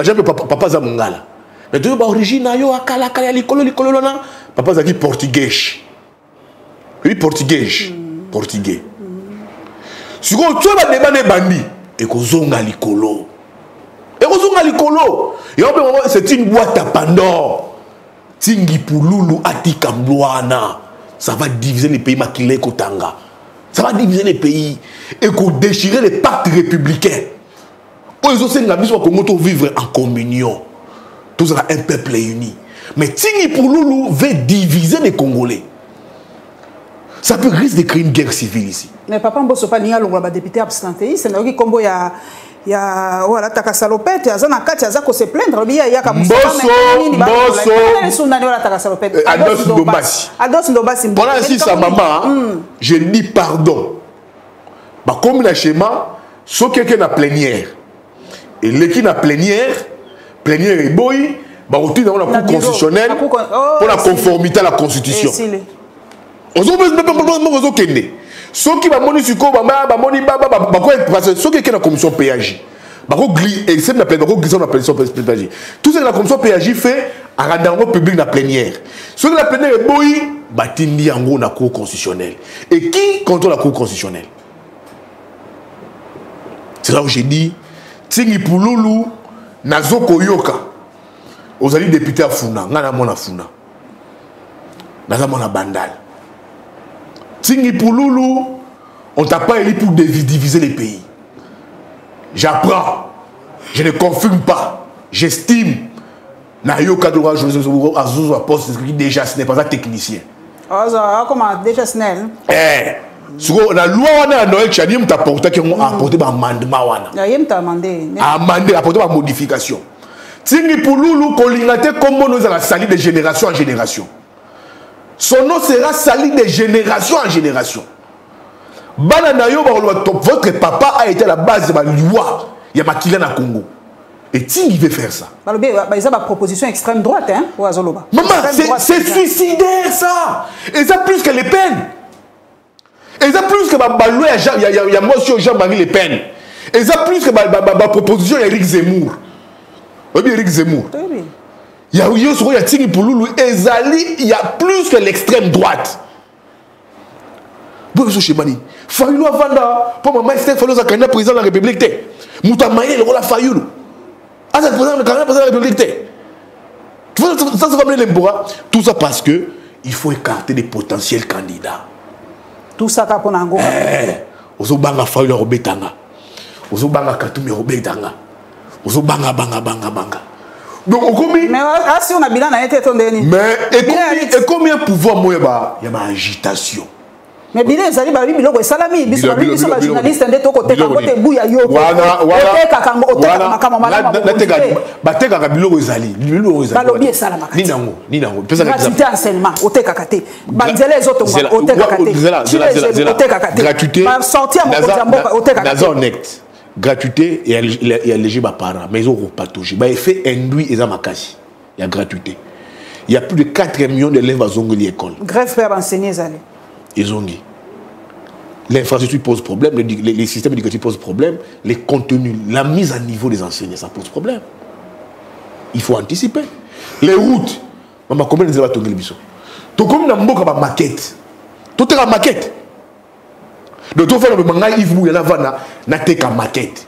Speaker 1: Jean-Pierre Papa Zamongala. Mais tu as origine, Papa Zaki portugais. Oui, portugais. Portugais. Si tu as des bandits, et qu'on zonga likolo. Et qu'on zonga likolo. Et c'est une boîte à Pandore. Tingi Pouloulou Atika Mbouana. Ça va diviser les pays Makile Kotanga. Ça va diviser les pays. Et qu'on déchirer les pactes républicains. Ils ont dit qu'on va vivre en communion. Tout ça, un peuple uni. Mais Tingi Pouloulou veut diviser les Congolais. Ça peut risquer de créer une guerre civile ici. Mais papa Mbosso pas ni alongwa ba député abstentéiste, c'est là combo ya voilà taka salopette, ya zana kati ya zako se plaindre bi ya ka Mbosso wala taka salopette. Ados Ndombasi. Voilà si sa maman, je dis pardon. Ba comme le schéma, so quelqu'un na plénière. Et l'équipe na plénière est boy, ba retourne dans la cour constitutionnelle pour la conformité à la constitution. Ceux qui vont moni sur quoi parce que ceux qui sont la commission PAJ, et c'est la commission PAJ. Tout ce que la commission PAJ fait à rendez-vous public dans la plénière. Ceux qui la plénière est boy, batindi en la cour constitutionnelle. Et qui contrôle la cour constitutionnelle? C'est là où j'ai dit, Tingi Pouloulou, Nazoko Yoka, aux alliés députés à Funa, Nana Mona Funa, Nana Mona Bandal. Tingi Pouloulou, on t'a pas élu pour diviser les pays. J'apprends, je ne confirme pas, j'estime. Nayoka doit jouer à poste déjà, ce n'est pas un technicien. Comment déjà ce n'est? La loi on a Noël Tchadium t'a apporté un amendement. Amendé, apporté une modification. Tingi Pouloulou, Kolingate, comment nous allons salir de génération en génération. Son nom sera sali de génération en génération. Votre papa a été à la base de la loi. Il y a Makila na Congo. Et Tingi veut faire ça. Ils ont une proposition extrême droite. Hein, maman, c'est suicidaire ça. Et ça plus que les peines. Et ça plus que il y a monsieur Jean-Marie Le Pen. Et ça plus que la proposition d'Éric Zemmour. Éric Zemmour. Il y a Tingi Pouloulou et Zali, il y a plus que l'extrême droite. Bon, je Mani. Fayoulou Avanda, pour ma maître, Fayoulou Zakana, président de la République. Moutamaye, le rôle à Fayoulou. Ah, c'est le président de la République. Tu vois, ça va mener l'embora. Tout ça parce que il faut écarter les potentiels candidats. Tout ça, c'est pour Nango. Ozo Banga Fayoulou Robetanga. Ozo Banga Katoumi Robetanga. Ozo Banga Banga. Donc, mais si on a bilan, mais et combien de pouvoir moi il y a ma agitation. Mais bilan, ça dit biloko salami, biso journaliste ndé to côté côté bouya yo. Voilà. Bateka biloko ezali. Balobi salama. Ni nango. Gratuité enseignement, oteka kate. Banzela ezoto oteka kate. Gratuité. Sortir mon jamboka oteka kate. Gratuité et alléger ma parent, mais ils n'ont pas touché. Il fait induit et Zamakasi. Il y a gratuité. Il y a plus de 4 millions d'élèves à Zongoli école. Grève faire enseigner Zali. Ils ont dit. L'infrastructure pose problème, les systèmes éducatifs posent problème, les contenus, la mise à niveau des enseignants, ça pose problème. Il faut anticiper. Les routes, combien de élèves ont biso? Tout comme dans ma maquette. Tout est la maquette. Donc, tu fais le manga Yves Bouyana Vana, na teka maquette.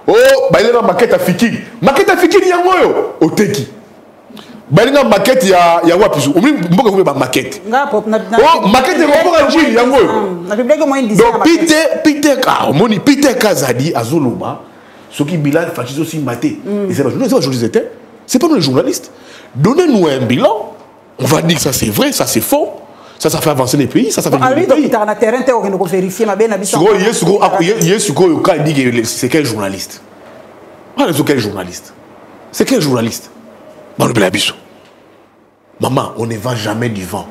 Speaker 1: Oh, bah il y a une maquette à Fikine. Maquette à Fikine, il y a un moyo. Au Teki. Bah il y a une maquette, il y a Wapisu. On peut faire une maquette. Oh, maquette, il y a un moyo. Il y a un moyo. Donc, Peter Kazadi, à Zoloba, ce qui bilan, Fachizo Simbate. Et c'est pas journaliste. C'est pas nous les journalistes. Donnez-nous un bilan. On va dire que ça c'est vrai, ça c'est faux. Ça fait avancer les pays, ça fait avancer les pays. C'est quel journaliste? C'est quel journaliste? C'est quel journaliste? Maman, on ne vend jamais du vent.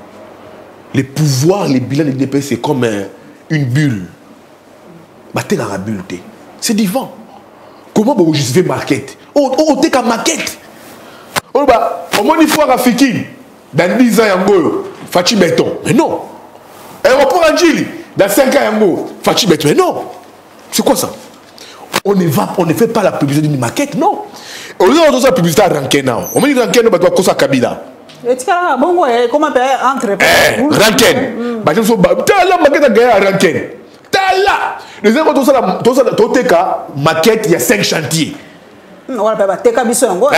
Speaker 1: Les pouvoirs, les bilans de l'UDPS, c'est comme une bulle. C'est du vent. Comment vous justifiez market? Oh, t'es qu'à market. Oh, bah, au moins, il faut un Fikine. Dans 10 ans, Fachi béton. Mais non. Aéroport Angili. Dans 5 ans, Fachi béton. Mais non. C'est quoi ça? On ne fait pas la publicité d'une maquette, non. On a la publicité à Rankena. On met Rankena, on va Kabila.
Speaker 2: Et tu as bon, comment entre
Speaker 1: Ranken. T'as la maquette à gagner à Ranken. T'as là. Les gens ont maquette, il y a 5 chantiers.
Speaker 2: On va pas te cabisso en gros.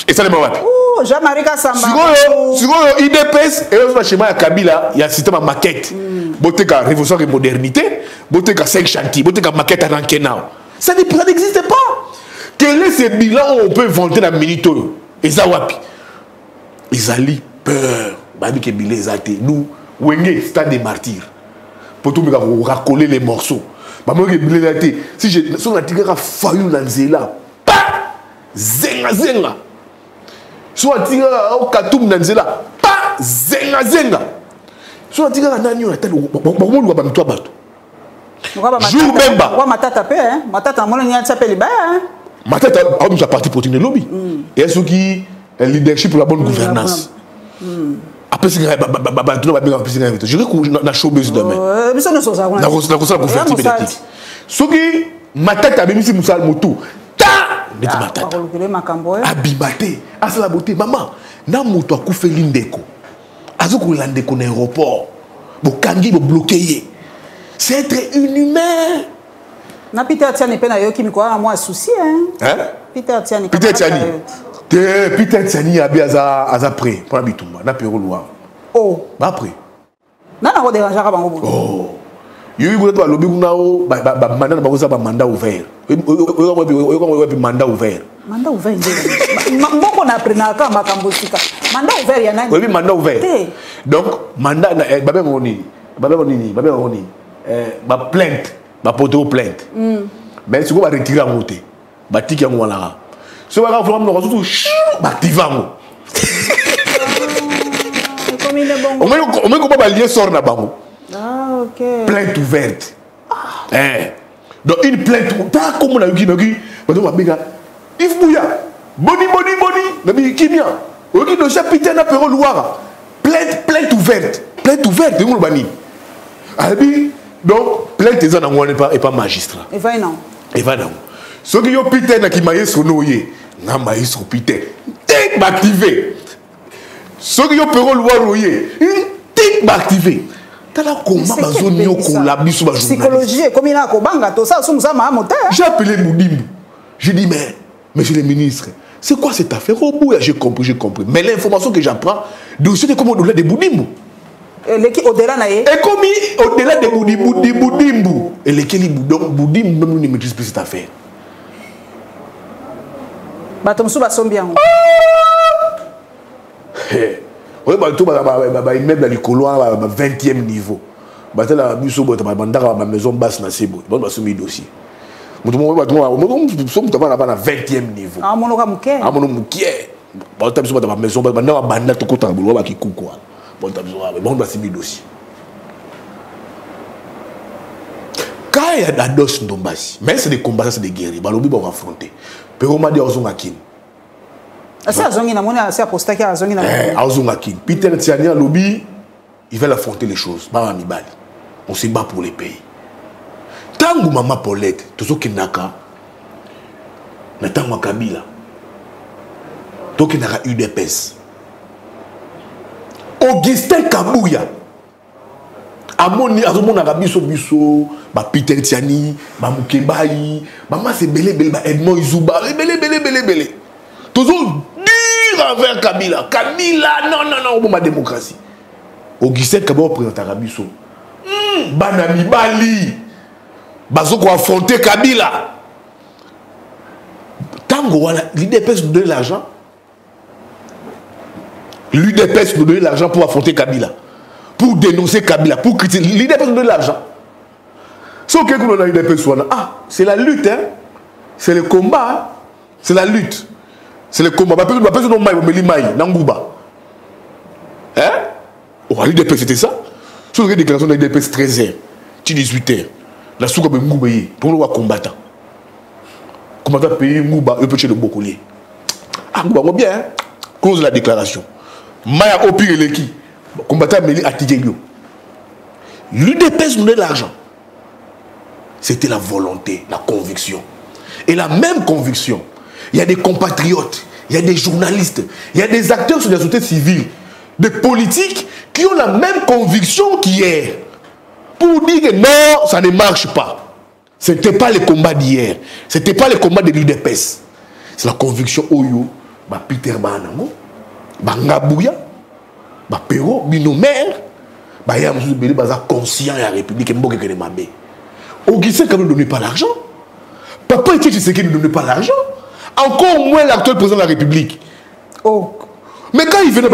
Speaker 1: Et ça, les mamans.
Speaker 2: Oh, Jean-Marie Kassamba.
Speaker 1: Si vous IDPS, et on va chez moi à Kabila, il y a un système à maquette. Boteka révolution et modernité, Boteka 5 chantiers, Boteka maquette à Rankena. Ça n'existe pas. Quel est ce bilan où on peut vanter la Minito? Et ça, wapi? Ils allaient peur. Babi que bilé zate. Nous, Wenge, stade des martyrs. Pour tout le monde, racoler les morceaux. Maman que bilé zate. Si je suis un tigre faillu dans Zela, pa! Zenga zenga. Si un tigre au Katoum dans Zela, pa! Zenga zenga. Si un tigre dans Nanyou, on va pas toi bateau. Jour Bemba.
Speaker 2: On va matata peu, hein. Matata, mon n'y a pas les bas, hein.
Speaker 1: Matata, on nous a parti pour tenir le lobby. Et est-ce qui est le leadership pour la bonne gouvernance? Après, c'est que je dirais qu'on a showbiz demain. Mais ça ne sont pas. On a conférence médiatique. Ce qui, Matata, même si Moussa Motou, ta! Matata. Abibate. Ah, c'est la beauté. Maman, na moto a coupé l'indéco. Azuko l'indéco dans l'aéroport. Bo kangi, bo bloqué. C'est être inhumain.
Speaker 2: Na Peter Tiani pe na yo ki mi ko moi souci hein. Peter Tiani.
Speaker 1: Peter Tiani. Peter Tiani a bien à près pour habitumba na Pérou loin.
Speaker 2: Oh.
Speaker 1: Ba après.
Speaker 2: Na ko déranger ka bango.
Speaker 1: Oh. Yo ko to lobi kuna o ba mandat ba ko sa ba mandat ouvert. Yo mandat ouvert.
Speaker 2: Mandat ouvert ndé. Mboko na prena ka makambo sika. Mandat ouvert ya nani?
Speaker 1: Oui, mandat ouvert. Donc mandat ba ben ngoni. Ba plainte. Ba poto plainte. Mais si vous va retirer en côté, ba tiki en wala. Si vous va faire mon surtout ba activer en.
Speaker 2: Comme il est bon.
Speaker 1: On met comment ba lier sort na bango.
Speaker 2: Ah OK.
Speaker 1: Plainte ouverte. Donc une plainte ta comme on a eu qui ba do ba bega. If bouya. Boni. Na bi kimia. Oki do chapitre na Pérou Loire. Plainte ouverte. Plainte ouverte de mon bani. Abi donc, plainte des gens et pas magistrat.
Speaker 2: Et va non.
Speaker 1: Et va non. Ce qui est Peter qui m'a sur nous, n'a pas sur Peter. Tic m'activer. Ce qui est Pérou Loire, tic m'activer. T'as la comment ma zone yo qu'on l'a mis sur ma journée.
Speaker 2: Psychologie, comme il a kobanga, tout ça, ça m'a monté.
Speaker 1: J'ai appelé Moudimbo. J'ai dit, mais, monsieur le ministre, c'est quoi cette affaire? Oh, j'ai compris. Mais l'information que j'apprends, c'est comme au-delà de Moudimbo.
Speaker 2: Au-delà
Speaker 1: et comme au-delà de Boudimbo et lesquels Boudimbo même ne maîtrise plus cette affaire.
Speaker 2: Batomsou basombian.
Speaker 1: Oui, tout immeuble dans le couloir 20e niveau. La maison basse na sebo. Bon ba somi dossier. Nous sommes à 20e niveau.
Speaker 2: Ah mon muké.
Speaker 1: Ah mon muké. Ba tabiso ba maison ba na banda to kota bulwa ba kikuko. Bon, bah, c'est mis dossier. Quand il y a des doses d'ombasi, mais c'est des combats, c'est des guerriers, bah, l'objet va affronter. Pero m'a dit Ozongakin.
Speaker 2: C'est à Zongina, c'est à Postaki à Zongina.
Speaker 1: Ozongakin. Peter Tiania, lobby, il va affronter les choses. Bah, Mibali. On se bat pour les pays. Tango Maman Paulette, tout ce qui n'a qu'à, Natango Kabila, tout ce qui n'a qu'à UDPS. Augustin Kabouya amoni azomona ka biso ba Peter Tiani ba Mukebai maman c'est belé ba Edmond Izuba belé toujours dur envers Kabila non pour ma démocratie. Augustin Kabouya présente ka biso bana mibali bazoko affronter Kabila tango wala l'UDPS nous donne l'argent. L'UDPS nous donne l'argent pour affronter Kabila, pour dénoncer Kabila, pour critiquer. L'UDPS nous donne l'argent. Ce que nous avons l'UDPS, c'est la lutte, hein? C'est le combat, hein? C'est la lutte. C'est le combat. On va passer dans Maï, Nangouba. Hein? Oh, l'UDPS, c'était ça. Sur les déclarations de l'UDPS 13h, 18h, la souka de Ngouba, pour le combattant. Combattant pays Ngouba, le petit de Bokolier. Ah, Ngouba, bien, hein? Cause de la déclaration. Maya Opi et l'équipe. Combattant Meli Atigenio. L'UDPS nous donne l'argent. C'était la volonté, la conviction. Et la même conviction, il y a des compatriotes, il y a des journalistes, il y a des acteurs sur la société civile, des politiques qui ont la même conviction qu'hier. Pour dire que non, ça ne marche pas. Ce n'était pas le combat d'hier. Ce n'était pas le combat de l'UDPS. C'est la conviction Oyo, Peter Banamo, Ngabouya, Pero, Binomer, conscient de la République, Augustin quand ne donnait pas l'argent. Papa était chez qui ne donnait pas l'argent. Encore moins l'actuel président de la République. Oh. Mais quand il venait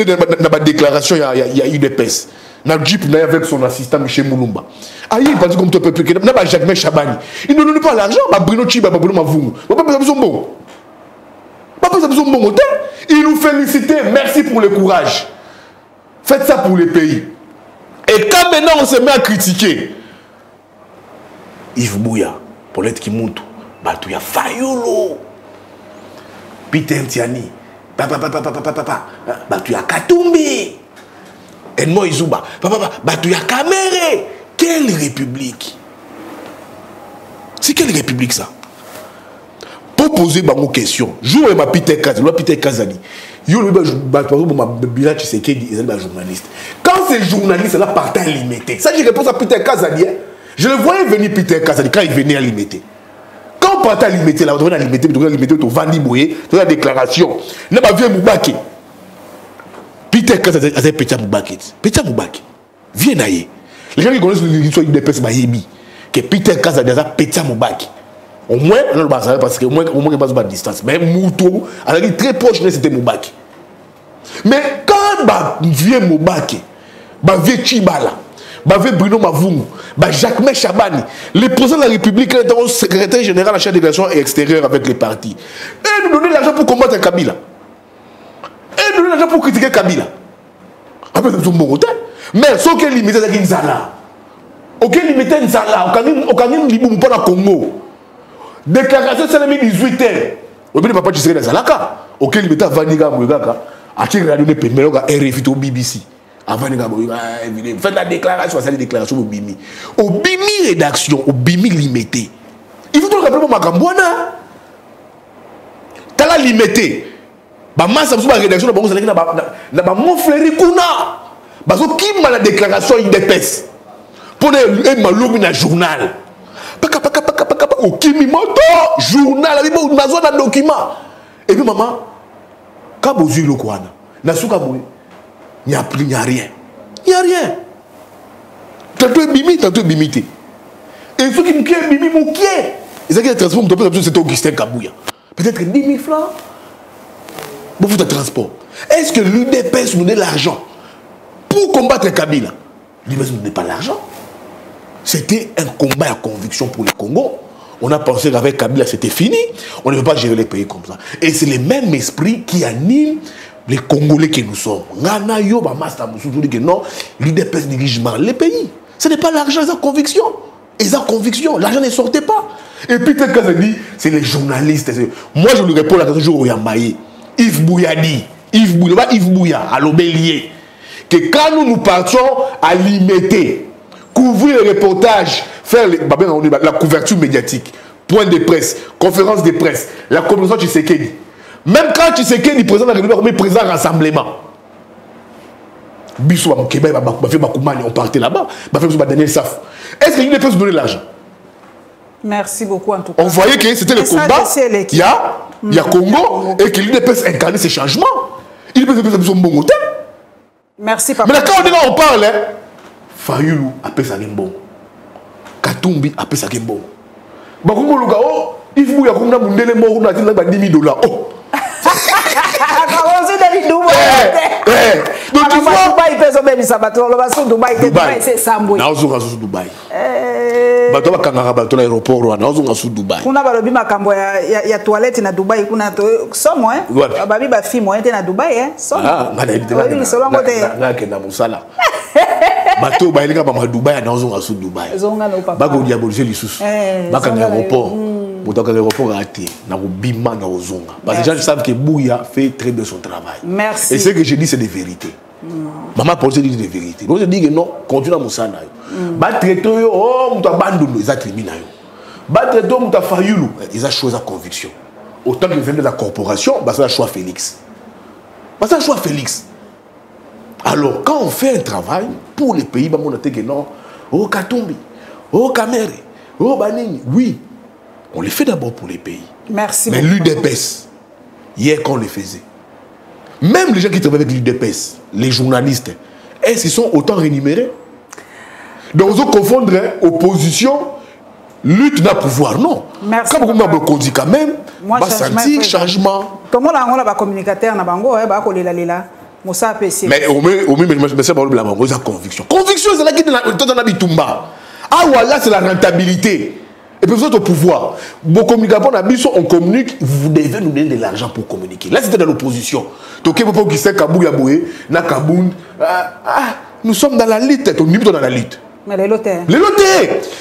Speaker 1: dans ma déclaration, il y a eu des pèses. Dans le Jeep, avec son assistant Michel Moulumba. Ah, il parle comme toi, il n'a pas Jacques Chabani. Il ne donne pas l'argent. Bruno Chiba, Bruno Mavungu. Papa, ça besoin bon. Papa, ça besoin bon. Il nous félicite. Merci pour le courage. Faites ça pour les pays. Et quand maintenant on se met à critiquer, Yves Bouya, pour l'être qui monte, il y a Fayolo, Peter Tiani, il y a Katumbi, Edmond Izuba, il y a Kamere. Quelle république? C'est quelle république ça? Pour poser une question, je vais Peter Kazani. Quand ces journalistes-là partaient à limiter, ça je réponds à Peter Kazani. Je le voyais venir Peter Kazani quand il venait à limiter. Quand on partait à limiter, là, on devait à limiter, au Vandi Boye, dans la déclaration. Là, on vient Moubaki. Peter Kazani a dit Peter Moubaki. Viens ailleurs. Les gens qui connaissent l'histoire du DPS Maïmi, que Peter Kazani a dit Peter Moubaki. Au moins, on ne va parce qu'au moins, il passe pas de distance. Mais Moutou, elle a dit très proche, c'était Moubaki. Mais quand vient Moubaki, vient Chibala, vient Bruno Mavungu, Jacques Chabani, le président de la République, le secrétaire général à la chaîne des relations extérieures avec les partis, et nous donner l'argent pour combattre Kabila. Et nous donner l'argent pour critiquer Kabila. Après, c'est bon côté. Mais ce qui est limité, c'est Nzala. Aucun limité Nzala, aucun limité pour le Congo. Déclaration de 2018 au milieu de papa, tu serais dans Zalaka. Auquel il mettait à Vaniga Mougaka, à qui il a donné Pemeloga RFI au BBC. À Vaniga Mougaka, faites la déclaration, c'est la déclaration au Bimi. Au Bimi rédaction, au Bimi limité. Il faut que rappeler pour Makambouana. T'as la limité. Bah, moi, ça me semble la rédaction, n'a mon frère Kuna. Bah, qui m'a la déclaration, il dépêche. Pour les maloumi dans le journal. Au Kimimoto, journal, il y a un document. Et puis maman, quand vous avez le quoi, il n'y a plus, il n'y a rien. Il n'y a rien. Tantôt bimi, tantôt bimité. Et ceux qui me quittent, bimi, mon qui est. Ils ont dit transport, c'est Augustin Kabouya. Peut-être 10 000 francs. Pour votre transport. Est-ce que l'UDPS nous donne l'argent pour combattre Kabila? L'UDPS ne nous donne pas l'argent. C'était un combat à conviction pour le Congo. On a pensé qu'avec Kabila, c'était fini. On ne veut pas gérer les pays comme ça. Et c'est le même esprit qui anime les Congolais que nous sommes. Non, l'UDPS dirige mal les pays. Ce n'est pas l'argent, ils ont conviction. Ils ont conviction. L'argent ne sortait pas. Et puis, quand je dis, c'est les journalistes. Moi, je lui réponds à la question au Yambaye. Yves Bouya dit, Yves Bouya, à l'Obélier, que quand nous partions à limiter, couvrir les reportages, faire la couverture médiatique, point de presse, conférence de presse, la commission de Tshisekedi. Même quand Tshisekedi présent dans la République, présent rassemblement. Bissou, on partait là-bas, est-ce qu'il ne peut se donner l'argent?
Speaker 2: Merci beaucoup en tout cas.
Speaker 1: On voyait que c'était le combat. Il y a Congo et qu'il ne peut incarner ces changements. Il peut faire son bon côté.
Speaker 2: Merci papa.
Speaker 1: Mais quand on est là, on parle, Fayulu appelle ça bon. Katumbi appelle ça bon. Bakongo Lugao, il faut y avoir un mundele mort, on a dit $10 000. Oh! Donc tu vois,
Speaker 2: so baby sabato lo baso Dubaï c'est Sambo
Speaker 1: na ozonga sous Dubaï bato bakangaka bato na aéroport wana ozonga sous Dubaï
Speaker 2: kuna balobi makambo ya toilette na Dubaï kuna to somo babi ba fille moyen na Dubaï somo
Speaker 1: ngana évidemment
Speaker 2: solongo te
Speaker 1: ngake na musala bato balinga ba Dubaï na ozonga sous Dubaï
Speaker 2: zonga no papa
Speaker 1: bako diaboliser lisusu bakanga aéroport Moutaka l'aéroport a été, na bima na ozonga. Parce que les gens savent que Bouya fait très bien son travail.
Speaker 2: Merci.
Speaker 1: Et ce que je dis, c'est des vérités. Maman Paul dit des vérités. Donc je dis que non, continue à Moussana. Battre toi, oh, mouta bandouno, ils ont tribunal. Battre toi, mouta fayoulou, ils ont choisi à conviction. Autant que vient de la corporation, bah c'est un choix Félix. Bah c'est un choix Félix. Alors quand on fait un travail pour les pays, bah on a dit que non, oh Katumbi, oh Kamere, oh Banini, oui. On les fait d'abord pour les pays.
Speaker 2: Merci.
Speaker 1: Mais l'UDPS, hier quand on les faisait, même les gens qui travaillent avec l'UDPS, les journalistes, est-ce qu'ils sont autant rémunérés? Donc vous confondre opposition, lutte n'a pouvoir, non.
Speaker 2: Merci.
Speaker 1: Comme vous m'avez dit quand même, on va sentir changement.
Speaker 2: Comment on a communicateur na bango, là.
Speaker 1: Mais au moins, c'est pas la conviction. Conviction, c'est là qui est dans la bitumba. Ah voilà, c'est la rentabilité. Et puis vous êtes au pouvoir. Vos communicateurs, on communique, vous devez nous donner de l'argent pour communiquer. Là, c'était dans l'opposition. Donc, vous pouvez dire que nous sommes dans la lutte. On est dans la lutte.
Speaker 2: Mais les lotés.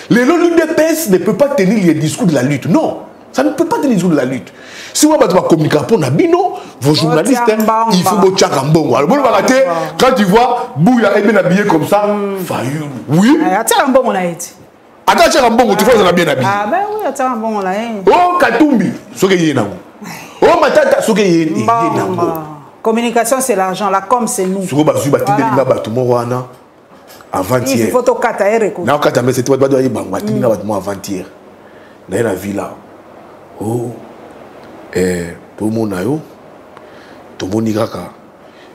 Speaker 1: Les l'UDPS ne peut pas tenir les discours de la lutte. Non. Ça ne peut pas tenir les discours de la lutte. Si vous avez communiqué pour Nabino, vos journalistes, il faut que vous quand tu vois Bouya est bien habillé comme ça, oui. Attends, tu as un bon, tu vois, bien habillé.
Speaker 2: Ah, ben oui, attends, bon, là.
Speaker 1: Oh, Katumbi, ce que y est là. Oh, Matata, ce que y est là.
Speaker 2: Communication, c'est l'argent. La com, c'est nous.
Speaker 1: Ce que je vais te avant-hier.
Speaker 2: Il faut que tu aies
Speaker 1: non, quand tu as c'était pas de avant-hier. Dans la villa. Oh, pour mon ayo, ton bon nigaka,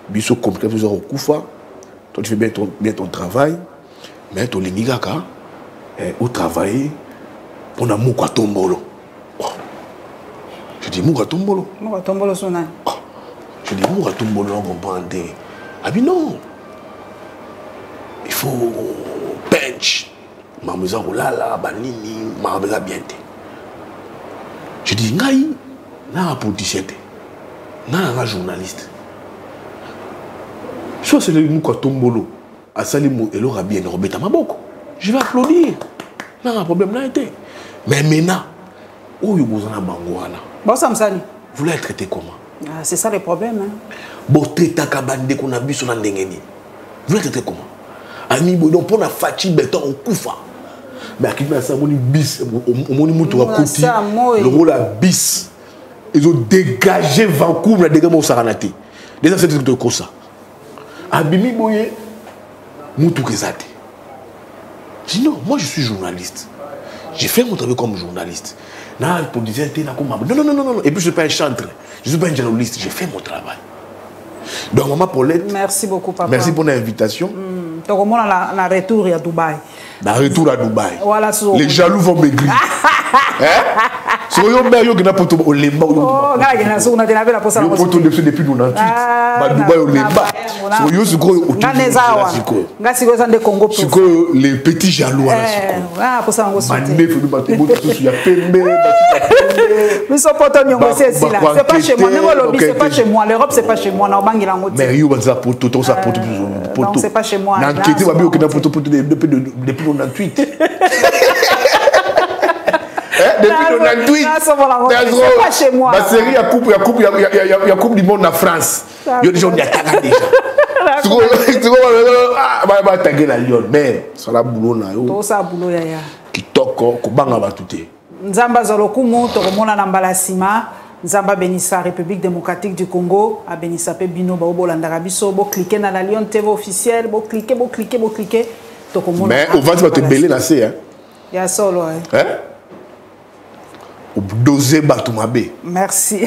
Speaker 1: biso communication, vous avez Koufa. Toi, tu fais bien ton travail, mais ton nigaka. Au travail, on a Mouka Tombolo. Je dis Mouka Tombolo.
Speaker 2: Mouka Tombolo, son nom.
Speaker 1: Je dis Mouka Tombolo, on comprend. Ah, mais non. Il faut bench. Mamouza Olala, Banini, Mamouza Biente. Je dis Ngaï, n'a pas politicien, n'a pas journaliste. Soit c'est le Mouka Tombolo, à Salimou et l'aura bien Robert Maboko. Je vais applaudir. Non, un problème n'a été. Mais maintenant, où vous en avez bangouana?
Speaker 2: Bon, ça me salue.
Speaker 1: Vous l'avez traité comment?
Speaker 2: C'est ça le problème.
Speaker 1: Bon, traité kabande qu'on a vu sur la ndengeni. Vous l'avez traité comment? Ami, donc pour la fatigue, béton, on koufa. Mais à qui m'a ça, on bis, on monte à côté. Le rôle à bis. Ils ont dégagé Vancouver, dégagé mon Saranati. Déjà, c'est tout comme ça. Abimi Boye, Moutou Kezate. Je dis non, moi je suis journaliste. J'ai fait mon travail comme journaliste. Non, pour dire non. Et puis je ne suis pas un chanteur. Je ne suis pas un journaliste. J'ai fait mon travail. Donc maman Paulette.
Speaker 2: Merci beaucoup papa.
Speaker 1: Merci pour l'invitation.
Speaker 2: Donc au moins la retour à Dubaï.
Speaker 1: La retour à Dubaï.
Speaker 2: Voilà,
Speaker 1: les jaloux vont maigrir. Soyons meilleurs que n'importe où. Lemba.
Speaker 2: Oh, on a la poste.
Speaker 1: Le poteau depuis 98. Dubaï au Lemba. Soyons ce gros. Les petits jaloux.
Speaker 2: Ah, pour ça on va c'est pas chez moi. C'est pas chez moi. L'Europe c'est pas chez moi.
Speaker 1: Mais il y a pour tout ça pour tout.
Speaker 2: Non, c'est pas chez moi.
Speaker 1: N'enquêtez pas bien que n'importe où depuis 98. Depuis 98.
Speaker 2: C'est pas chez moi.
Speaker 1: Ma série, il y a coupe du monde en France. Il y a des gens qui attaquent déjà. Tu vas attaquer la Lyon. Mais ça la boulot là.
Speaker 2: Tout ça boulot yaya.
Speaker 1: Qui toko, ko banga ba tout.
Speaker 2: Nzamba zolokumu to mona na mbalasima. Nzamba Benissa, République démocratique du Congo, à Benissa Pebino, Baobolanda Biso, bo cliquer dans la Lyon TV officielle, bo cliquer.
Speaker 1: Mais on va te belé là, c'est hein.
Speaker 2: Il y a solo hein.
Speaker 1: Au dosé Batoumabe.
Speaker 2: Merci.